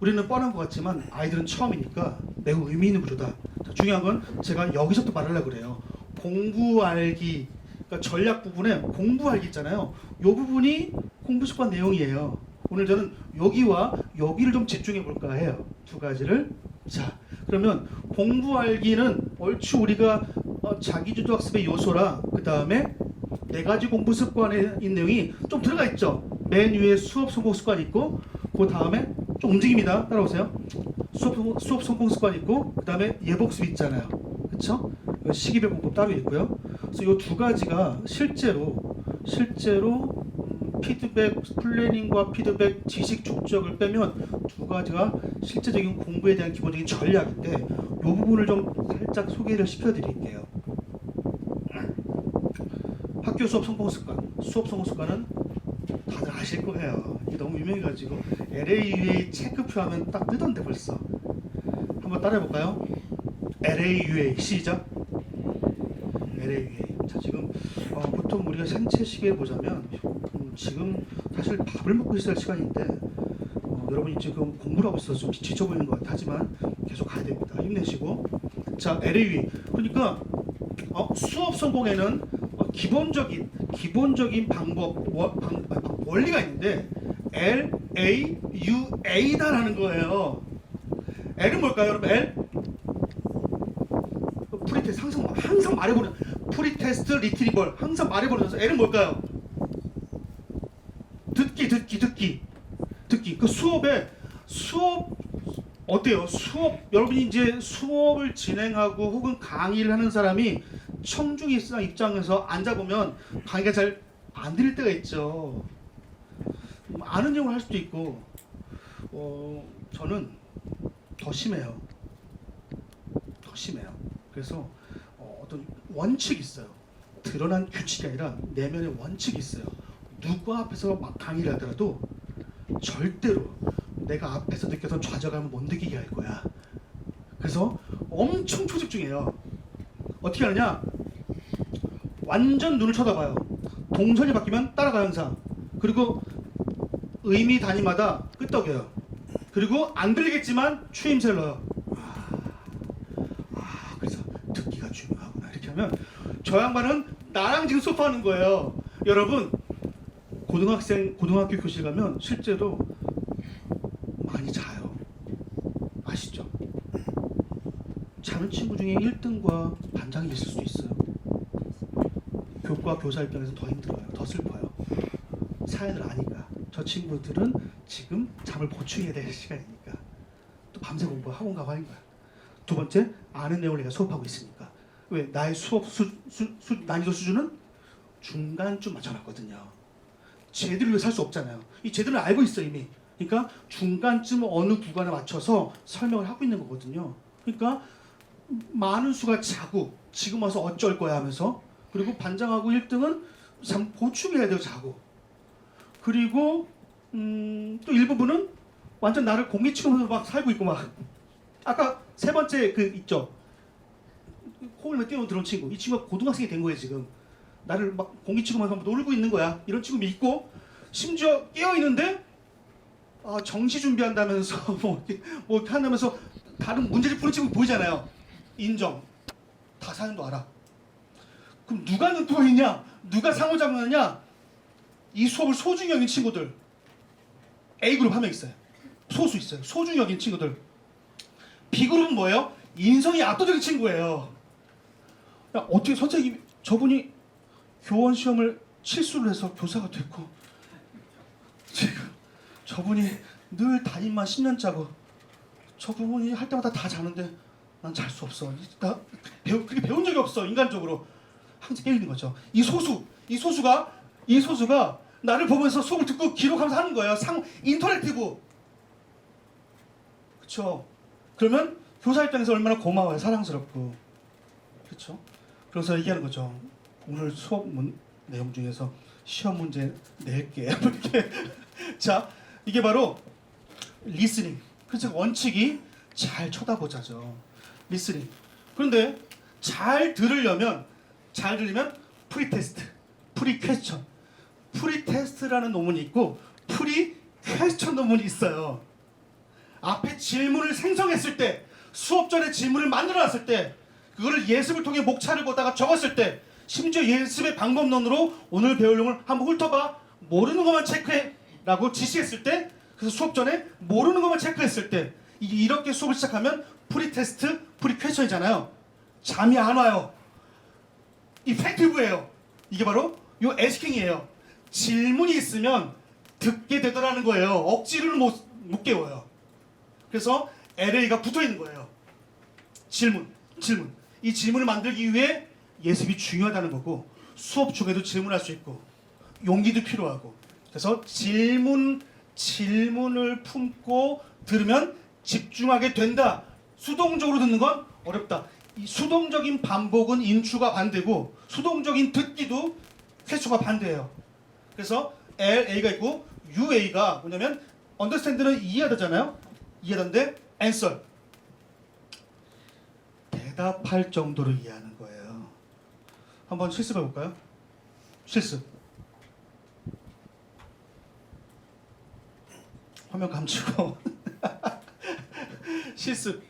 우리는 뻔한 것 같지만 아이들은 처음이니까 매우 의미 있는 구조다. 자, 중요한 건 제가 여기서 또 말하려고 그래요. 공부 알기, 그러니까 전략 부분에 공부 알기 있잖아요. 이 부분이 공부 습관 내용이에요. 오늘 저는 여기와 여기를 좀 집중해 볼까 해요. 2가지를. 자, 그러면 공부 알기는 얼추 우리가 자기주도 학습의 요소라 그 다음에 4가지 공부 습관의 내용이 좀 들어가 있죠. 맨 위에 수업 성공 습관 있고 그 다음에 좀 움직입니다. 따라오세요. 수업 성공 습관 있고 그 다음에 예복습 있잖아요. 그렇죠? 시기별 공법 따로 있고요. 그래서 이 2가지가 실제로 피드백 플래닝과 피드백 지식 축적을 빼면 두 가지가 실제적인 공부에 대한 기본적인 전략인데 이 부분을 좀 살짝 소개를 시켜드릴게요. 학교 수업 성공 습관, 수업 성공 습관은 다들 아실 거예요. 이게 너무 유명해가지고 LAUA 체크표 하면 딱 뜨던데 벌써. 한번 따라해볼까요? LAUA 시작. LAUA. 자, 지금 보통 우리가 생체 시계를 보자면 지금 사실 밥을 먹고 있어야 할 시간인데 여러분이 지금 공부를 하고 있어서 좀 지쳐 보이는 것 같아요. 하지만 계속 가야 됩니다. 힘내시고. 자, LAUA. 그러니까 수업 성공에는 기본적인 방법 원리가 있는데 LAUA다라는 거예요. L은 뭘까요, 여러분? L? 프리테스트 항상 말해보는 프리테스트 리트리벌 항상 말해보면서 L은 뭘까요? 듣기. 그 수업 어때요? 여러분이 이제 수업을 진행하고 혹은 강의를 하는 사람이 청중이 입장에서 앉아보면 강의가 잘 안 들릴 때가 있죠. 아는 내용을 할 수도 있고 저는 더 심해요. 그래서 어떤 원칙이 있어요. 드러난 규칙이 아니라 내면의 원칙이 있어요. 누구 앞에서 막 강의를 하더라도 절대로 내가 앞에서 느꼈던 좌절감을 못 느끼게 할 거야. 그래서 엄청 초집중해요. 어떻게 하느냐? 완전 눈을 쳐다봐요. 동선이 바뀌면 따라가요 항상. 그리고 의미 단위마다 끄떡여요. 그리고 안 들리겠지만 추임새를 넣어요. 그래서 듣기가 중요하구나. 이렇게 하면 저 양반은 나랑 지금 수업하는 거예요. 여러분 고등학교 교실 가면 실제로 많이 자요. 아시죠? 자는 친구 중에 1등과 반장이 있을 수도 있어요. 교과 교사 입장에서 더 힘들어요. 더 슬퍼요. 사연을 아니까. 저 친구들은 지금 잠을 보충해야 될 시간이니까 또 밤새 공부 학원 가고 하는 거야. 두 번째, 아는 내용을 내가 수업하고 있으니까. 왜? 나의 수업 난이도 수준은 중간쯤 맞춰놨거든요. 쟤들을 살 수 없잖아요. 이 쟤들은 알고 있어 이미. 그러니까 중간쯤 어느 구간에 맞춰서 설명을 하고 있는 거거든요. 그러니까 많은 수가 자고 지금 와서 어쩔 거야 하면서, 그리고 반장하고 1등은 보충해야 돼요. 자고. 그리고 또 일부분은 완전 나를 공기 치면서 막 살고 있고 막. 아까 세 번째 그 있죠. 코를 뛰어 들어온 친구. 이 친구가 고등학생이 된 거예요 지금. 나를 막 공기 치고면서 놀고 있는 거야. 이런 친구 있고, 심지어 깨어 있는데 정시 준비한다면서 뭐 한다면서 다른 문제를 푸는 친구 보이잖아요. 인정. 다 사연도 알아. 그럼 누가 눈뜨고 있냐? 누가 상호작용하냐? 이 수업을 소중히 여긴 친구들. A그룹 한 명 있어요. 소수 있어요. 소중히 여긴 친구들. B그룹은 뭐예요? 인성이 압도적인 친구예요. 야, 어떻게 선생님 저분이 교원 시험을 실수를 해서 교사가 됐고, 지금 저분이 늘 담임만 10년 짜고 저분이 할 때마다 다 자는데 난 잘 수 없어. 나 그렇게 배운 적이 없어. 인간적으로 항상 깨어있는 거죠. 이 소수가 나를 보면서 수업을 듣고 기록하면서 하는 거예요. 인터랙티브. 그렇죠? 그러면 교사 입장에서 얼마나 고마워요. 사랑스럽고. 그렇죠? 그래서 얘기하는 거죠. 오늘 수업 내용 중에서 시험 문제 낼게. 이렇게. 자, 이게 바로 리스닝. 그래서 원칙이 잘 쳐다보자죠. 리스닝. 그런데 잘 들으면 프리테스트, 프리퀘스천. 프리테스트라는 논문이 있고 프리퀘스천 논문이 있어요. 앞에 질문을 생성했을 때, 수업 전에 질문을 만들어놨을 때, 그거를 예습을 통해 목차를 보다가 적었을 때, 심지어 예습의 방법론으로 오늘 배울 내용을 한번 훑어봐. 모르는 것만 체크해 라고 지시했을 때, 그래서 수업 전에 모르는 것만 체크했을 때, 이렇게 수업을 시작하면 프리테스트, 프리퀘스천이잖아요. 잠이 안 와요. 이펙티브예요. 이게 바로 요 에스킹이에요. 질문이 있으면 듣게 되더라는 거예요. 억지로는 못 깨워요. 그래서 LA가 붙어있는 거예요. 질문. 이 질문을 만들기 위해 예습이 중요하다는 거고, 수업 중에도 질문할 수 있고 용기도 필요하고 그래서 질문을 품고 들으면 집중하게 된다. 수동적으로 듣는 건 어렵다. 이 수동적인 반복은 인추가 반대고 수동적인 듣기도 쾌수가 반대예요. 그래서 LA가 있고 UA가 뭐냐면 understand는 이해하다잖아요. 이해하는데 answer 대답할 정도로 이해하는 거예요. 한번 실습해 볼까요? 실습. 화면 감추고 실습.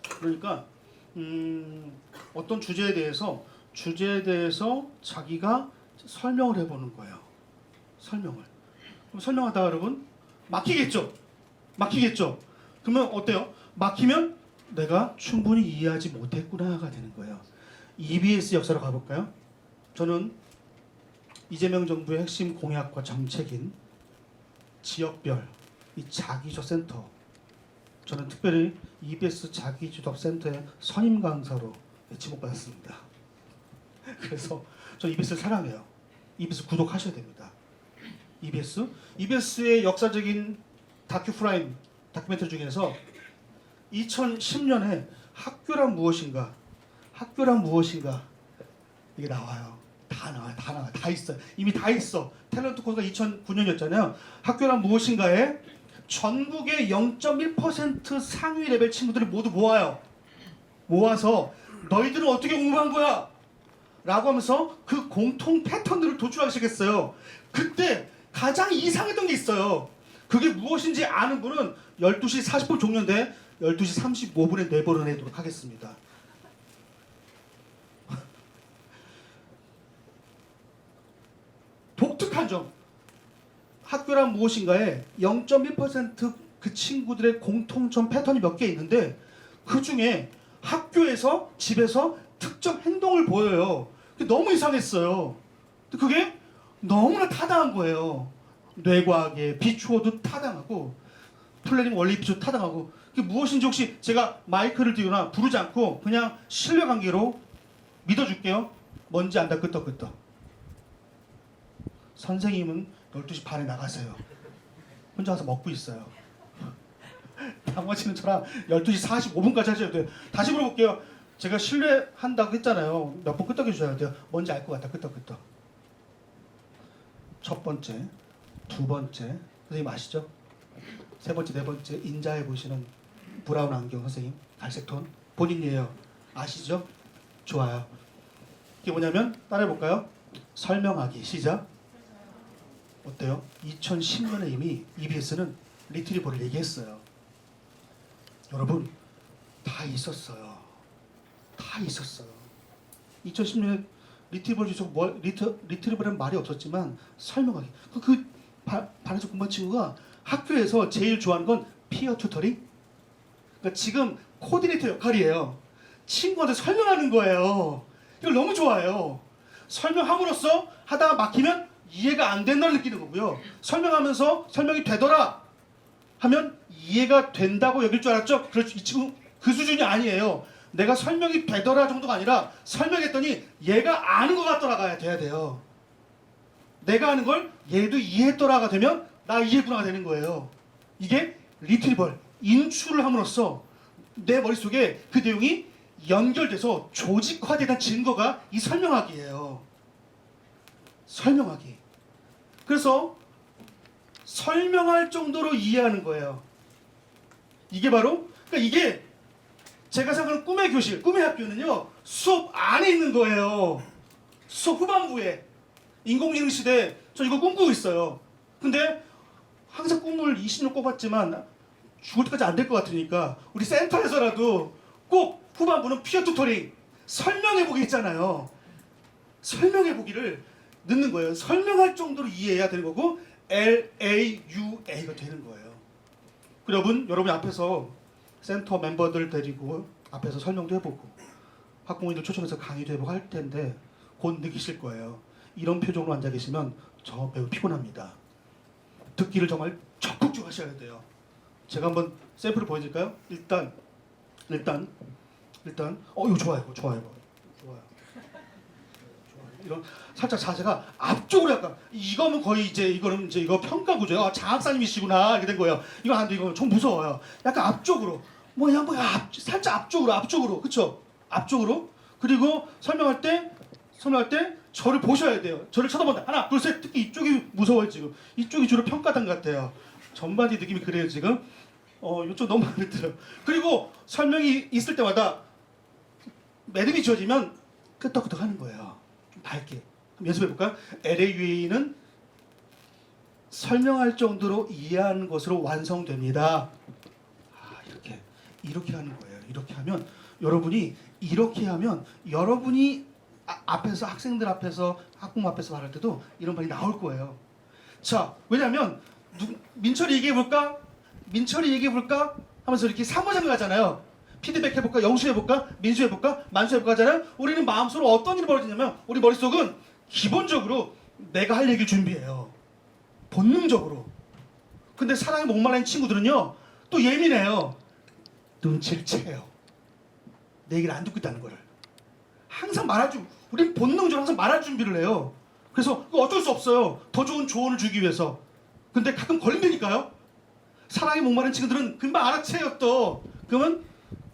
그러니까 어떤 주제에 대해서 자기가 설명을 해보는 거예요. 설명을. 그럼 설명하다가 여러분 막히겠죠. 그러면 어때요? 막히면 내가 충분히 이해하지 못했구나가 되는 거예요. EBS 역사로 가볼까요? 저는 이재명 정부의 핵심 공약과 정책인 지역별 이 자기주도 센터, 저는 특별히 EBS 자기주도 센터의 선임 강사로 지목받았습니다. 그래서 저 EBS를 사랑해요. EBS 구독하셔야 됩니다. EBS의 역사적인 다큐멘터리 중에서 2010년에 학교란 무엇인가 이게 나와요. 다 있어요. 이미 다 있어. 탤런트 코드가 2009년이었잖아요. 학교란 무엇인가에 전국의 0.1% 상위 레벨 친구들을 모두 모아서 너희들은 어떻게 공부한 거야? 라고 하면서 그 공통 패턴들을 도출하기 시작했어요. 그때 가장 이상했던 게 있어요. 그게 무엇인지 아는 분은 12시 40분 종료인데 12시 35분에 내보내도록 하겠습니다. 독특한 점. 학교란 무엇인가에 0.1% 그 친구들의 공통점 패턴이 몇 개 있는데 그 중에 학교에서 집에서 특정 행동을 보여요. 너무 이상했어요. 그게 너무나 타당한 거예요. 뇌과학에 비추어도 타당하고 플래닝 원리 비추어도 타당하고 그게 무엇인지 혹시 제가 마이크를 띄우나 부르지 않고 그냥 신뢰관계로 믿어줄게요. 뭔지 안다 끄떡끄떡. 선생님은 12시 반에 나가세요. 혼자 와서 먹고 있어요. 나머지는 저랑 12시 45분까지 하셔야 돼요. 다시 물어볼게요. 제가 신뢰한다고 했잖아요. 몇 번 끄떡해 주셔야 돼요. 뭔지 알 것 같다. 끄떡끄떡. 첫 번째, 두 번째. 선생님 아시죠? 세 번째, 네 번째. 인자해 보시는 브라운 안경 선생님. 갈색 톤. 본인이에요. 아시죠? 좋아요. 이게 뭐냐면 따라해볼까요? 설명하기. 시작. 어때요? 2010년에 이미 EBS는 리트리버를 얘기했어요. 여러분 다 있었어요. 2010년에 리트리버 주소 리트리버라는 말이 없었지만 설명하기. 반에서 공부한 친구가 학교에서 제일 좋아하는 건 피어 튜터링. 그러니까 지금 코디네이터 역할이에요. 친구한테 설명하는 거예요. 이걸 너무 좋아해요. 설명함으로써 하다가 막히면 이해가 안 된다를 느끼는 거고요. 설명하면서 설명이 되더라 하면 이해가 된다고 여길 줄 알았죠? 그렇죠. 이 친구 그 수준이 아니에요. 내가 설명이 되더라 정도가 아니라 설명했더니 얘가 아는 것 같더라가 돼야 돼요. 내가 아는 걸 얘도 이해했더라가 되면 나 이해구나가 되는 거예요. 이게 리트리벌, 인출을 함으로써 내 머릿속에 그 내용이 연결돼서 조직화되는 증거가 이 설명하기예요. 설명하기. 그래서 설명할 정도로 이해하는 거예요. 이게 바로 그러니까 이게 제가 생각하는 꿈의 교실, 꿈의 학교는요. 수업 안에 있는 거예요. 수업 후반부에. 인공지능 시대에 저 이거 꿈꾸고 있어요. 근데 항상 꿈을 20년 꿔봤지만 죽을 때까지 안 될 것 같으니까 우리 센터에서라도 꼭 후반부는 피어 튜터링 설명해보기 있잖아요. 설명해보기를 넣는 거예요. 설명할 정도로 이해해야 되는 거고 LAUA가 되는 거예요. 여러분이 앞에서 센터 멤버들 데리고 앞에서 설명도 해보고 학부모님들 초청해서 강의도 해보고 할 텐데 곧 느끼실 거예요. 이런 표정으로 앉아 계시면 저 매우 피곤합니다. 듣기를 정말 적극적으로 하셔야 돼요. 제가 한번 샘플을 보여드릴까요? 일단 이거 좋아요. 이런 살짝 자세가 앞쪽으로 약간 이거면 거의 이제 이거는 이제 이거 평가 구조예요. 아, 장학사님이시구나 이렇게 된 거예요. 이거 안 돼. 이거 좀 무서워요. 약간 앞쪽으로 뭐야 살짝 앞쪽으로 그쵸? 앞쪽으로 그리고 설명할 때 저를 보셔야 돼요. 저를 쳐다본다. 하나 둘 셋. 특히 이쪽이 무서워요 지금. 이쪽이 주로 평가단 같아요. 전반이 느낌이 그래요 지금. 이쪽 너무 마음에 들어요. 그리고 설명이 있을 때마다 매듭이 지어지면 끄떡끄떡 하는 거예요. 좀 밝게. 한번 연습해볼까요? LAUA는 설명할 정도로 이해하는 것으로 완성됩니다. 이렇게 하는 거예요. 이렇게 하면 여러분이 앞에서 학생들 앞에서 학부모 앞에서 말할 때도 이런 말이 나올 거예요. 자, 왜냐하면 민철이 얘기해볼까? 하면서 이렇게 상호작용 하잖아요. 피드백 해볼까? 영수 해볼까? 민수 해볼까? 만수 해볼까 하잖아요. 우리는 마음속으로 어떤 일이 벌어지냐면 우리 머릿속은 기본적으로 내가 할 얘기를 준비해요. 본능적으로. 근데 사랑에 목말라인 친구들은요 또 예민해요. 눈치를 채요. 내 얘기를 안 듣고 있다는 거를. 항상 우린 본능적으로 항상 말할 준비를 해요. 그래서 그거 어쩔 수 없어요. 더 좋은 조언을 주기 위해서. 근데 가끔 걸린다니까요. 사랑에 목마른 친구들은 금방 알아채요 또. 그러면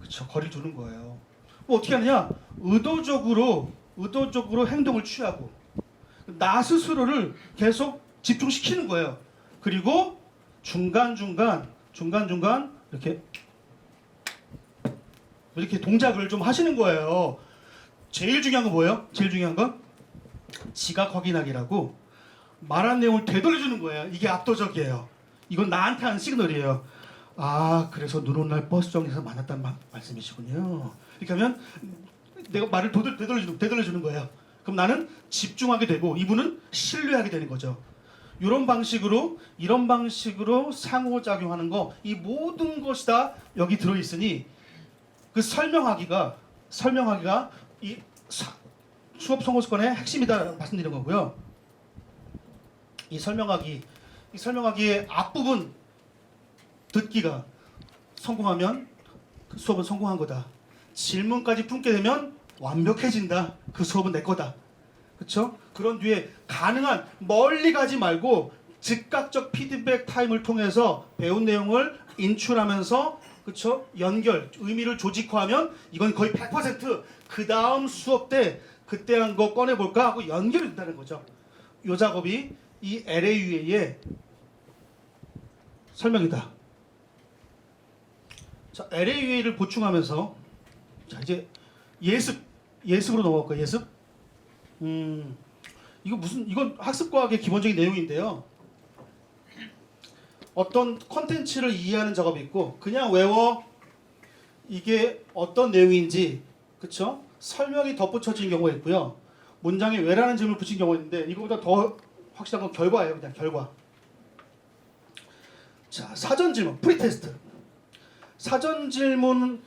그쵸 거리 두는 거예요. 뭐 어떻게 하느냐? 의도적으로 행동을 취하고 나 스스로를 계속 집중시키는 거예요. 그리고 중간중간 이렇게 동작을 좀 하시는 거예요. 제일 중요한 건 뭐예요? 제일 중요한 건 지각 확인하기라고 말한 내용을 되돌려주는 거예요. 이게 압도적이에요. 이건 나한테 하는 시그널이에요. 아, 그래서 눈 오는 날 버스 정류장에서 만났다는 말씀이시군요. 이렇게 하면 내가 말을 되돌려주는 거예요. 그럼 나는 집중하게 되고 이분은 신뢰하게 되는 거죠. 이런 방식으로 상호작용하는 거, 이 모든 것이 다 여기 들어있으니 그 설명하기가 이 수업 성공습관의 핵심이다 말씀드린 거고요. 이 설명하기의 앞부분 듣기가 성공하면 그 수업은 성공한 거다. 질문까지 품게 되면 완벽해진다. 그 수업은 내 거다. 그렇죠? 그런 뒤에 가능한 멀리 가지 말고 즉각적 피드백 타임을 통해서 배운 내용을 인출하면서 그렇죠? 연결, 의미를 조직화하면 이건 거의 100% 다음 수업 때 그때 한 거 꺼내볼까 하고 연결이 된다는 거죠. 이 작업이 이 LAUA의 설명이다. 자, LAUA를 보충하면서 자 이제 예습으로 넘어갈까요? 예습? 이건 학습과학의 기본적인 내용인데요. 어떤 컨텐츠를 이해하는 작업이 있고 그냥 외워 이게 어떤 내용인지 그쵸? 설명이 덧붙여진 경우가 있고요. 문장에 왜라는 질문을 붙인 경우가 있는데 이거보다 더 확실한 건 결과예요. 그냥 결과. 자, 사전 질문, 프리테스트. 사전 질문을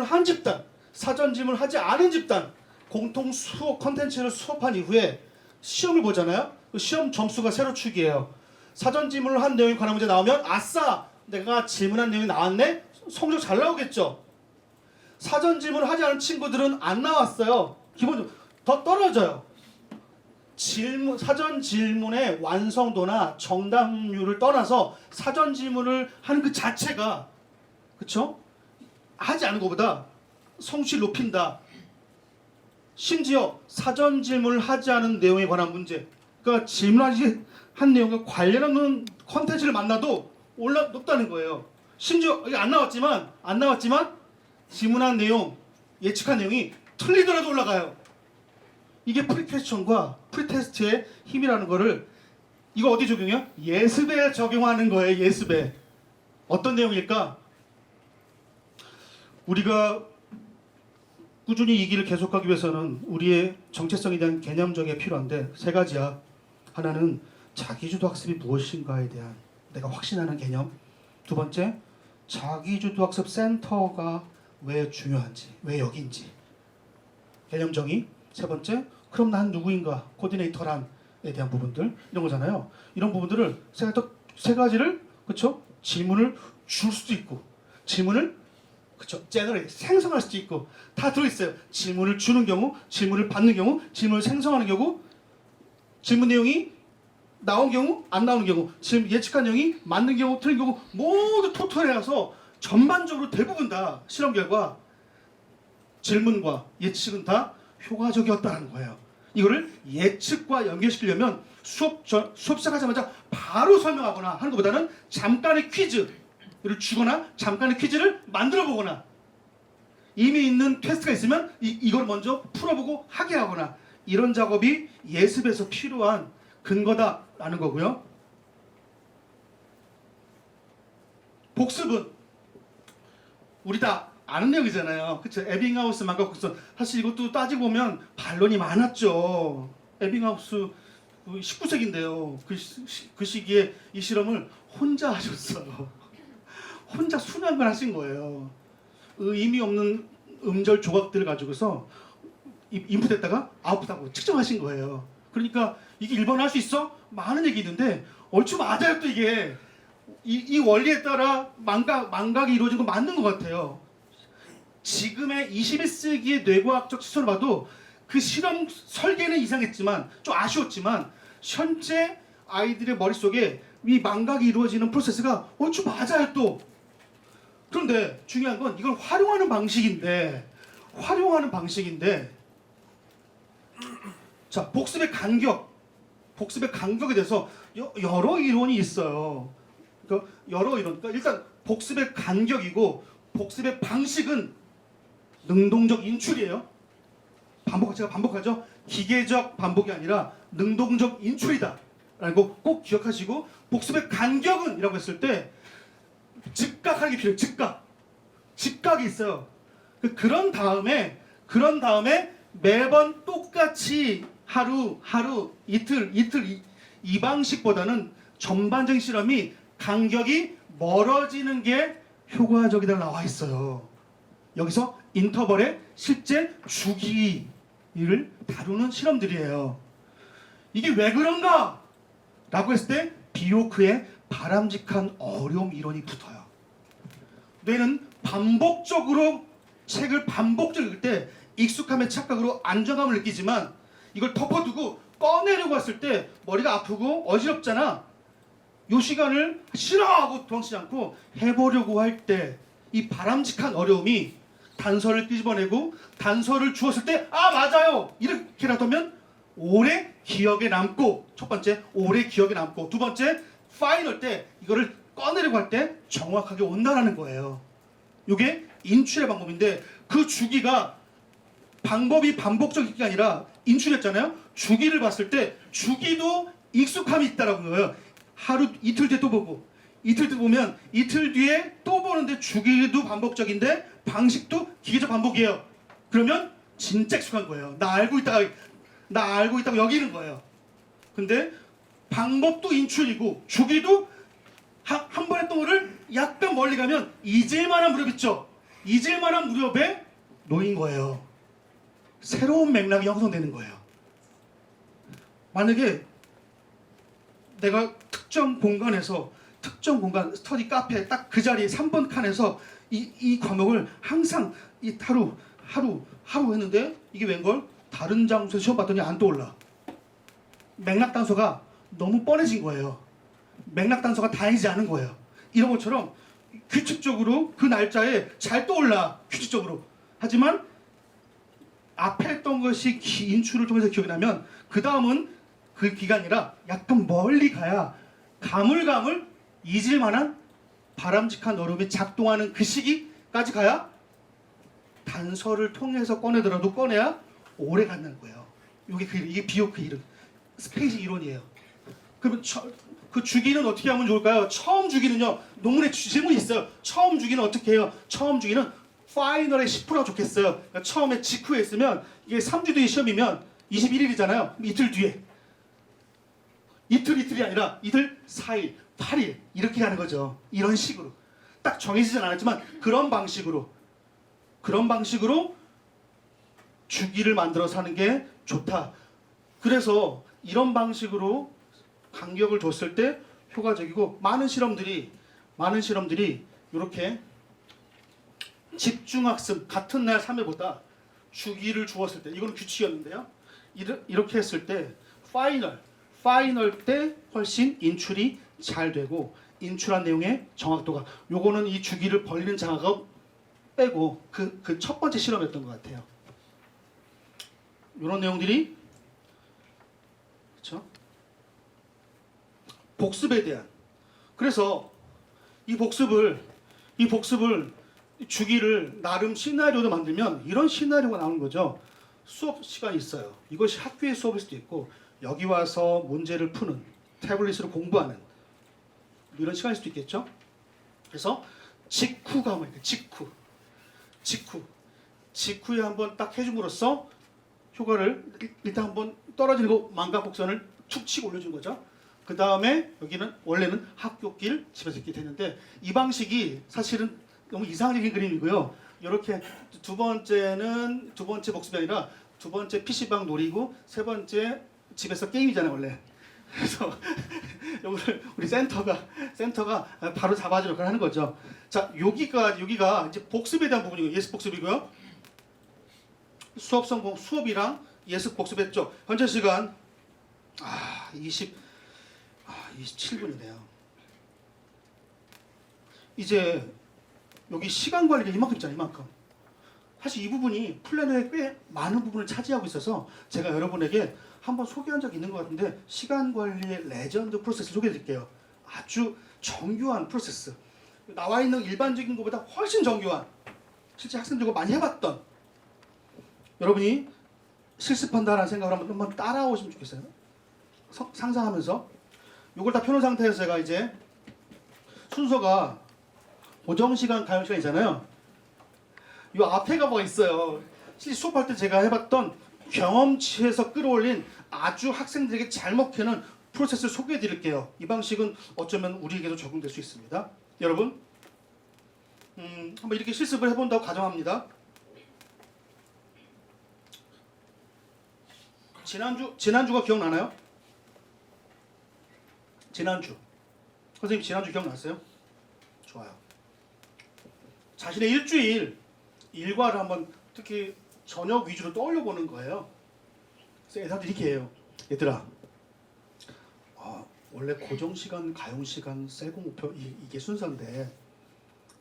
한 집단, 사전 질문을 하지 않은 집단 공통 수업 컨텐츠를 수업한 이후에 시험을 보잖아요. 그 시험 점수가 세로축이에요. 사전 질문을 한 내용이 관한 문제 나오면 아싸! 내가 질문한 내용이 나왔네? 성적 잘 나오겠죠? 사전 질문을 하지 않은 친구들은 안 나왔어요. 기본적으로 더 떨어져요. 사전 질문의 완성도나 정답률을 떠나서 사전 질문을 하는 그 자체가 그쵸? 하지 않은 것보다 성취를 높인다. 심지어 사전 질문을 하지 않은 내용에 관한 문제 그러니까 질문하지 한 내용과 관련하는 컨텐츠를 만나도 높다는 거예요. 심지어 이게 안 나왔지만 질문한 내용, 예측한 내용이 틀리더라도 올라가요. 이게 프리퀘스천과 프리테스트의 힘이라는 거를 이거 어디 적용해요? 예습에 적용하는 거예요. 예습에. 어떤 내용일까? 우리가 꾸준히 이 길을 계속하기 위해서는 우리의 정체성에 대한 개념 정의가 필요한데 세 가지야. 하나는 자기주도 학습이 무엇인가에 대한 내가 확신하는 개념. 두 번째, 자기주도 학습 센터가 왜 중요한지, 왜 여기인지 개념 정의. 세 번째, 그럼 난 누구인가, 코디네이터란에 대한 부분들 이런 거잖아요. 이런 부분들을 세 가지를 그렇죠? 질문을 줄 수도 있고 질문을 그쵸? 제너레이트 생성할 수도 있고 다 들어있어요. 질문을 주는 경우, 질문을 받는 경우, 질문을 생성하는 경우, 질문 내용이 나온 경우, 안 나오는 경우, 지금 예측한 내용이 맞는 경우, 틀린 경우 모두 토탈해서 전반적으로 대부분 다 실험 결과 질문과 예측은 다 효과적이었다는 거예요. 이거를 예측과 연결시키려면 수업 시작하자마자 바로 설명하거나 하는 것보다는 잠깐의 퀴즈를 주거나 잠깐의 퀴즈를 만들어 보거나 이미 있는 테스트가 있으면 이걸 먼저 풀어보고 하게 하거나 이런 작업이 예습에서 필요한 근거다라는 거고요. 복습은 우리 다 아는 내용이잖아요. 그쵸? 에빙하우스 망각 복습. 사실 이것도 따지고 보면 반론이 많았죠. 에빙하우스 19세기인데요. 그 시기에 이 실험을 혼자 하셨어요. 혼자 수년간 하신 거예요. 의미 없는 음절 조각들을 가지고서 인풋했다가 아웃풋하고 측정하신 거예요. 그러니까 이게 1번 할 수 있어? 많은 얘기 있는데 얼추 맞아요. 또 이게 이 원리에 따라 망각이 이루어진 건 맞는 것 같아요. 지금의 21세기의 뇌과학적 시선을 봐도 그 실험 설계는 이상했지만 좀 아쉬웠지만 현재 아이들의 머릿속에 이 망각이 이루어지는 프로세스가 얼추 맞아요. 또 그런데 중요한 건 이걸 활용하는 방식인데 자, 복습의 간격에 대해서 여러 이론이 있어요. 그러니까 여러 이론. 그러니까 일단 복습의 간격이고 복습의 방식은 능동적 인출이에요. 제가 반복하죠. 기계적 반복이 아니라 능동적 인출이다. 라고 꼭 기억하시고 복습의 간격은 이라고 했을 때 즉각하는 게 필요해요. 즉각이 있어요. 그런 다음에 매번 똑같이 하루 이틀 이 방식보다는 전반적인 실험이 간격이 멀어지는 게 효과적이다 나와 있어요. 여기서 인터벌의 실제 주기를 다루는 실험들이에요. 이게 왜 그런가? 라고 했을 때 비오크의 바람직한 어려움 이론이 붙어요. 뇌는 책을 반복적으로 읽을 때 익숙함의 착각으로 안정감을 느끼지만 이걸 덮어두고 꺼내려고 했을 때 머리가 아프고 어지럽잖아. 이 시간을 싫어하고 도망치지 않고 해보려고 할 때 이 바람직한 어려움이 단서를 끄집어내고 단서를 주었을 때 맞아요 이렇게라도 하면 오래 기억에 남고, 첫 번째 오래 기억에 남고, 두 번째 파이널 때 이거를 꺼내려고 할 때 정확하게 온다라는 거예요. 이게 인출의 방법인데 그 주기가 방법이 반복적인 게 아니라 인출했잖아요. 주기를 봤을 때 주기도 익숙함이 있다라는 거예요. 하루 이틀 뒤에 또 보고 이틀 뒤에 보면 이틀 뒤에 또 보는데 주기도 반복적인데 방식도 기계적 반복이에요. 그러면 진짜 익숙한 거예요. 나 알고 있다고 여기는 거예요. 근데 방법도 인출이고 주기도 한 번 했던 거를 약간 멀리 가면 잊을 만한 무렵 있죠. 잊을 만한 무렵에 놓인 거예요. 새로운 맥락이 형성되는 거예요. 만약에 내가 특정 공간 스터디 카페 딱 그 자리에 3번 칸에서 이 과목을 항상 하루 했는데 이게 웬걸? 다른 장소에서 시험 봤더니 안 떠올라. 맥락 단서가 너무 뻔해진 거예요. 맥락 단서가 다니지 않은 거예요. 이런 것처럼 규칙적으로 그 날짜에 잘 떠올라. 규칙적으로. 하지만 앞에 했던 것이 인출을 통해서 기억이 나면 그 다음은 그 기간이라 약간 멀리 가야 가물가물 잊을 만한 바람직한 어려움이 작동하는 그 시기까지 가야 단서를 통해서 꺼내더라도 꺼내야 오래 간다는 거예요. 이게 비오크 이론, 스페이스 이론이에요. 그러면 그 주기는 어떻게 하면 좋을까요? 처음 주기는요. 논문에 질문이 있어요. 처음 주기는 어떻게 해요? 처음 주기는 파이널에 10%가 좋겠어요. 그러니까 처음에 직후에 했으면 이게 3주 뒤에 시험이면 21일이잖아요. 이틀 뒤에. 이틀이 아니라 이틀 4일, 8일 이렇게 가는 거죠. 이런 식으로. 딱 정해지진 않았지만 그런 방식으로 주기를 만들어서 하는 게 좋다. 그래서 이런 방식으로 간격을 뒀을 때 효과적이고 많은 실험들이 이렇게 집중학습 같은 날 3회보다 주기를 주었을 때 이거는 규칙이었는데요. 이렇게 했을 때 파이널 때 훨씬 인출이 잘 되고 인출한 내용의 정확도가 요거는 이 주기를 벌리는 작업 빼고 그 첫 번째 실험이었던 것 같아요. 이런 내용들이 그렇죠? 복습에 대한 그래서 이 복습을 주기를 나름 시나리오도 만들면 이런 시나리오가 나오는 거죠. 수업 시간이 있어요. 이것이 학교의 수업일 수도 있고 여기 와서 문제를 푸는 태블릿으로 공부하는 이런 시간일 수도 있겠죠. 그래서 직후가 뭐예요? 직후에 한번 딱 해줌으로써 효과를 일단 한번 떨어지는 거 망각 곡선을 툭 치고 올려준 거죠. 그 다음에 여기는 원래는 학교길 집에서 읽게 되는데 이 방식이 사실은 너무 이상적인 그림이고요. 이렇게 두 번째 복습이 아니라 두 번째 PC방 놀이고 세 번째 집에서 게임이잖아요 원래. 그래서 여기를 우리 센터가 바로 잡아주는 역할을 하는 거죠. 자 여기가 이제 복습에 대한 부분이고 예습 복습이고요. 수업이랑 예습 복습했죠. 현재 시간 27분이네요. 이제 여기 시간 관리가 이만큼 있잖아요. 이만큼. 사실 이 부분이 플래너의 꽤 많은 부분을 차지하고 있어서 제가 여러분에게 한번 소개한 적이 있는 것 같은데 시간 관리의 레전드 프로세스 소개해드릴게요. 아주 정교한 프로세스. 나와 있는 일반적인 것보다 훨씬 정교한 실제 학생들과 많이 해봤던 여러분이 실습한다라는 생각을 한번 따라오시면 좋겠어요. 상상하면서 이걸 다 펴놓은 상태에서 제가 이제 순서가 고정시간, 가용시간이잖아요. 이 앞에가 뭐가 있어요. 실제 수업할 때 제가 해봤던 경험치에서 끌어올린 아주 학생들에게 잘 먹히는 프로세스를 소개해 드릴게요. 이 방식은 어쩌면 우리에게도 적용될 수 있습니다. 여러분 한번 이렇게 실습을 해본다고 가정합니다. 지난주가 기억나나요? 선생님 지난주 기억났어요? 좋아요. 자신의 일주일 일과를 한번 특히 저녁 위주로 떠올려 보는 거예요. 그래서 애들한테 이렇게 해요. 얘들아, 원래 고정시간, 가용시간, 셀공목표 이게 순서인데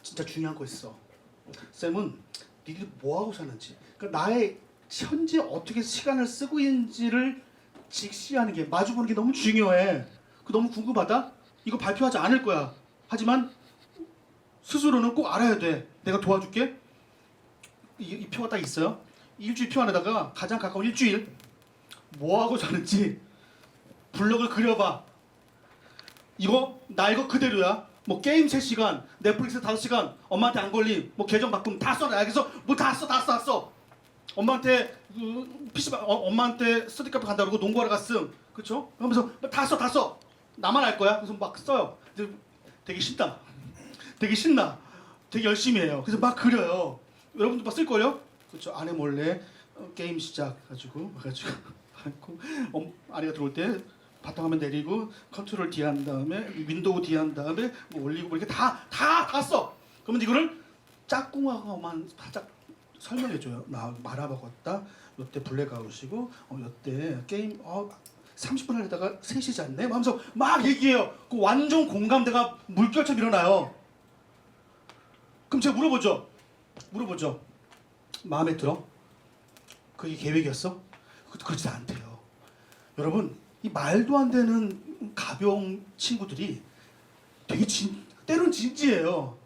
진짜 중요한 거 있어. 쌤은 니들 뭐하고 사는지 그러니까 나의 현재 어떻게 시간을 쓰고 있는지를 직시하는 게 마주보는 게 너무 중요해. 너무 궁금하다? 이거 발표하지 않을 거야. 하지만 스스로는 꼭 알아야 돼. 내가 도와줄게. 이 표가 딱 있어요. 일주일 표 안에다가 가장 가까운 일주일 뭐하고 사는지 블럭을 그려봐. 나 이거 그대로야. 뭐 게임 3시간, 넷플릭스 5시간, 엄마한테 안 걸림, 뭐 계정 바꿈 다 써. 여기서 뭐 다 써. 엄마한테 PC방 엄마한테 스터디카페 간다 그러고 농구하러 갔음. 그렇죠? 그러면서 다 써. 나만 알 거야. 그래서 막 써요. 되게 신나. 되게 열심히 해요. 그래서 막 그려요. 여러분도 막 쓸 거예요? 그렇죠. 아내 몰래 게임 시작해가지고 아내가 들어올 때 바탕화면 내리고 컨트롤 D 한 다음에 윈도우 D 한 다음에 뭐 올리고 뭐 이렇게 다 써. 그러면 이거를 짝꿍하고만 살짝 설명해줘요. 나 말아 먹었다. 이때 블랙아웃이고 이때 게임 30분 하려다가 3시지 않네? 하면서 막 얘기해요. 그 완전 공감대가 물결처럼 일어나요. 그럼 제가 물어보죠. 마음에 들어? 그게 계획이었어? 그렇지 않대요. 여러분, 이 말도 안 되는 가벼운 친구들이 되게 때로는 진지해요.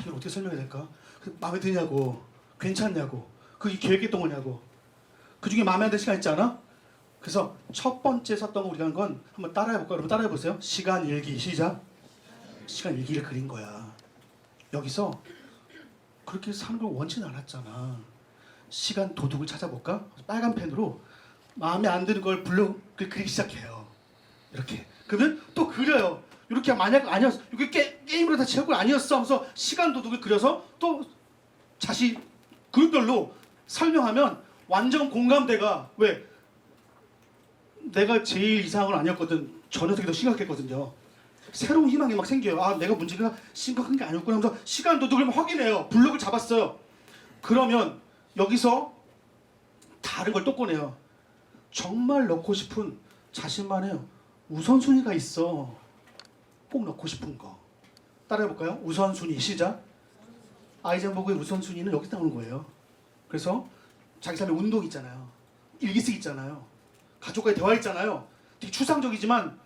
이걸 어떻게 설명해야 될까? 마음에 드냐고, 괜찮냐고, 그게 계획했던 거냐고. 그 중에 마음에 안 드는 시간 있지 않아? 그래서 첫 번째 썼던 거 우리가 한 건 한번 따라해볼까요? 여러분 따라해보세요. 시간 일기 시작. 시간 일기를 그린 거야. 여기서 그렇게 사는 걸 원치는 않았잖아. 시간 도둑을 찾아볼까? 빨간 펜으로 마음에 안 드는 걸 그리기 시작해요. 이렇게. 그러면 또 그려요. 이렇게 만약 아니었어. 이게 게임으로 다 채울 거 아니었어. 하면서 시간 도둑을 그려서 또 그룹별로 설명하면 완전 공감대가 내가 제일 이상은 아니었거든. 저 녀석이 더 심각했거든요. 새로운 희망이 막 생겨요. 아, 내가 문제가 심각한 게 아니었구나 하면서 시간 도둑을 확인해요. 블록을 잡았어요. 그러면 여기서 다른 걸 또 꺼내요. 정말 넣고 싶은 자신만의 우선순위가 있어. 꼭 넣고 싶은 거. 따라해볼까요? 우선순위 시작. 아이젠버그의 우선순위는 여기 나오는 거예요. 그래서 자기 삶에 운동 있잖아요. 일기쓰기 있잖아요. 가족과의 대화 있잖아요. 되게 추상적이지만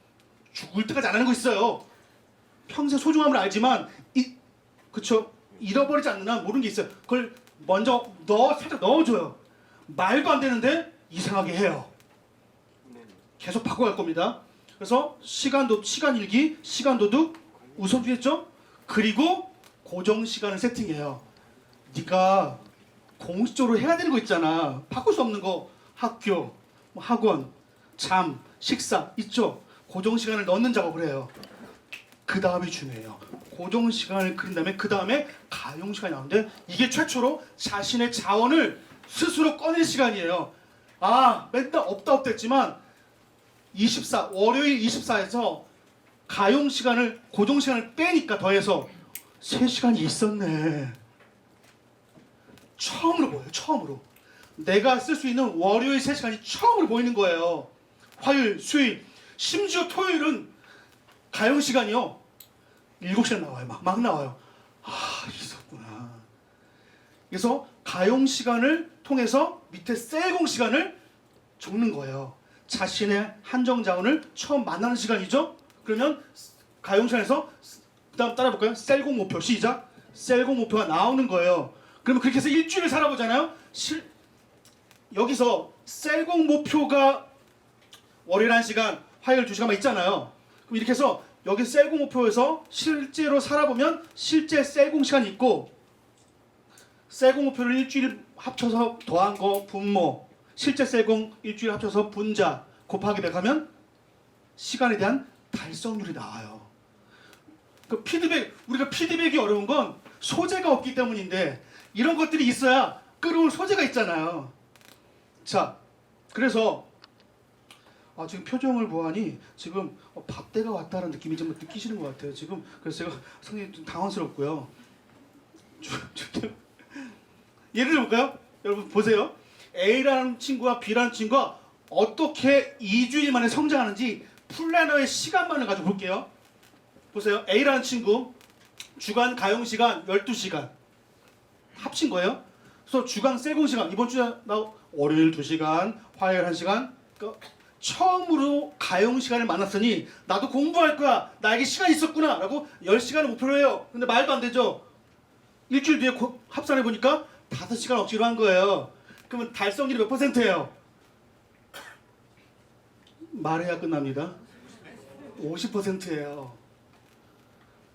죽을 때까지 안 하는 거 있어요. 평생 소중함을 알지만 그쵸? 잃어버리지 않는 한 모르는 게 있어요. 그걸 먼저 살짝 넣어줘요. 말도 안 되는데 이상하게 해요. 계속 바꿔갈 겁니다. 그래서 시간 일기, 시간 도둑 우선순위 했죠? 그리고 고정 시간을 세팅해요. 네가 공식적으로 해야 되는 거 있잖아. 바꿀 수 없는 거. 학교, 학원, 잠, 식사 있죠? 고정 시간을 넣는 작업을 해요. 그 다음이 중요해요. 고정 시간을 그린 다음에 그 다음에 가용 시간이 나오는데 이게 최초로 자신의 자원을 스스로 꺼낼 시간이에요. 아, 맨날 없다 했지만 24 월요일 24에서 가용 시간을 고정 시간을 빼니까 더해서 3시간이 있었네. 처음으로 보여요. 처음으로. 내가 쓸 수 있는 월요일 3시간이 처음으로 보이는 거예요. 화요일, 수요일, 심지어 토요일은 가용 시간이요. 7시간 나와요. 막 나와요. 아, 있었구나. 그래서 가용 시간을 통해서 밑에 셀공 시간을 적는 거예요. 자신의 한정 자원을 처음 만나는 시간이죠. 그러면 가용 시간에서 그다음 따라볼까요? 셀공 목표 시작. 셀공 목표가 나오는 거예요. 그러면 그렇게 해서 일주일을 살아보잖아요. 여기서 셀공 목표가 월요일 1시간, 화요일 2시간만 있잖아요. 그럼 이렇게 해서 여기 셀공 목표에서 실제로 살아보면 실제 셀공 시간이 있고 셀공 목표를 일주일 합쳐서 더한 거 분모, 실제 셀공 일주일 합쳐서 분자 곱하기 100 하면 시간에 대한 달성률이 나와요. 그 우리가 피드백이 어려운 건 소재가 없기 때문인데 이런 것들이 있어야 끌어올 소재가 있잖아요. 자, 그래서 지금 표정을 보아니 지금 밥때가 왔다는 느낌이 좀 느끼시는 것 같아요. 지금 그래서 제가 상당히 좀 당황스럽고요. 예를 들어볼까요? 여러분 보세요. A라는 친구와 B라는 친구가 어떻게 2주일 만에 성장하는지 플래너의 시간만을 가지고 볼게요. 보세요. A라는 친구 주간 가용 시간 12시간 합친 거예요. 그래서 주간 셀공 시간 이번 주에 월요일 2시간, 화요일 1시간. 그러니까 처음으로 가용 시간을 만났으니 나도 공부할 거야. 나에게 시간이 있었구나 라고 10시간을 목표로 해요. 근데 말도 안 되죠. 일주일 뒤에 합산해 보니까 5시간 억지로 한 거예요. 그러면 달성률이 몇 %예요? 말해야 끝납니다. 50%예요.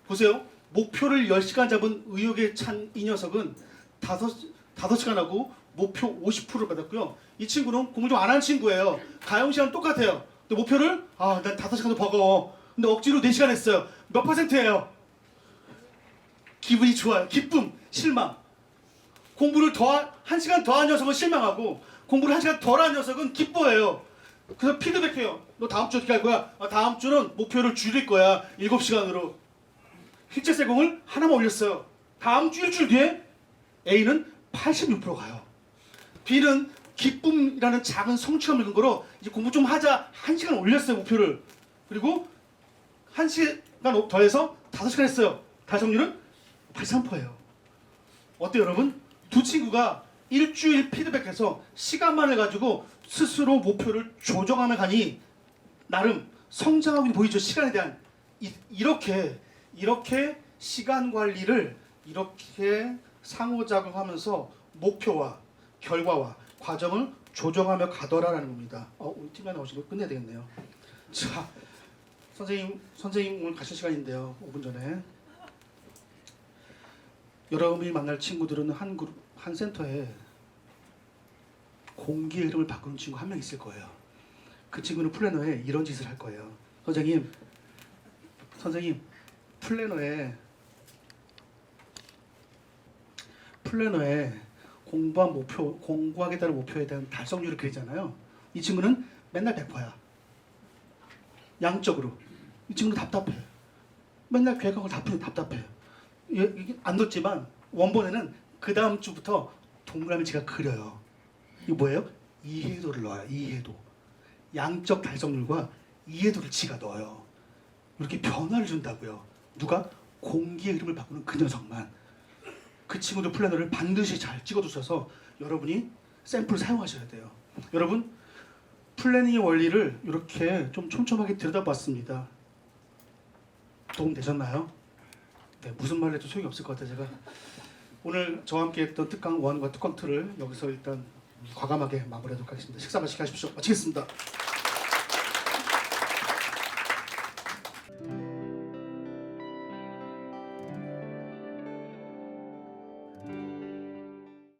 보세요. 목표를 10시간 잡은 의욕에 찬 이 녀석은 5시간 하고 목표 50%를 받았고요. 이 친구는 공부 좀 안 한 친구예요. 가용 시간 똑같아요. 근데 목표를 난 5시간도 버거워. 근데 억지로 4시간 했어요. 몇 %예요? 기분이 좋아요. 기쁨, 실망. 공부를 1시간 더 한 녀석은 실망하고 공부를 1시간 덜 한 녀석은 기뻐해요. 그래서 피드백해요. 너 다음 주 어떻게 할 거야? 다음 주는 목표를 줄일 거야. 7시간으로. 실제 세공을 하나만 올렸어요. 다음 주 일주일 뒤에 A는 86% 가요. B는 기쁨이라는 작은 성취감을 근거로 이제 공부 좀 하자 1시간 올렸어요. 목표를. 그리고 1시간 더해서 5시간 했어요. 달성률은 83%예요. 어때요 여러분? 두 친구가 일주일 피드백해서 시간만을 가지고 스스로 목표를 조정하며 가니 나름 성장하고 보이죠. 시간에 대한 이렇게 시간 관리를 이렇게 상호작용하면서 목표와 결과와 과정을 조정하며 가더라라는 겁니다. 우리 팀장님 나오시고 끝내야 되겠네요. 자, 선생님 오늘 가실 시간인데요. 5분 전에 여러분이 만날 친구들은 한 센터에 공기의 흐름을 바꾸는 친구 한 명 있을 거예요. 그 친구는 플래너에 이런 짓을 할 거예요. 선생님 플래너에 공부하겠다는 목표에 대한 달성률을 그리잖아요. 이 친구는 맨날 100%야. 양적으로. 이 친구는 답답해. 맨날 계획한 걸 답답해. 이게 안 뒀지만 원본에는 그 다음 주부터 동그라미 제가 그려요. 이거 뭐예요? 이해도를 넣어요. 이해도. 양적 달성률과 이해도를 지가 넣어요. 이렇게 변화를 준다고요. 누가? 공기의 흐름을 바꾸는 그 녀석만. 그 친구들 플래너를 반드시 잘 찍어두셔서 여러분이 샘플을 사용하셔야 돼요. 여러분, 플래닝의 원리를 이렇게 좀 촘촘하게 들여다봤습니다. 도움 되셨나요? 네, 무슨 말을 해도 소용이 없을 것 같아요. 제가 오늘 저와 함께 했던 특강 1과 특강 2를 여기서 일단 과감하게 마무리하도록 하겠습니다. 식사 맛있게 하십시오. 마치겠습니다.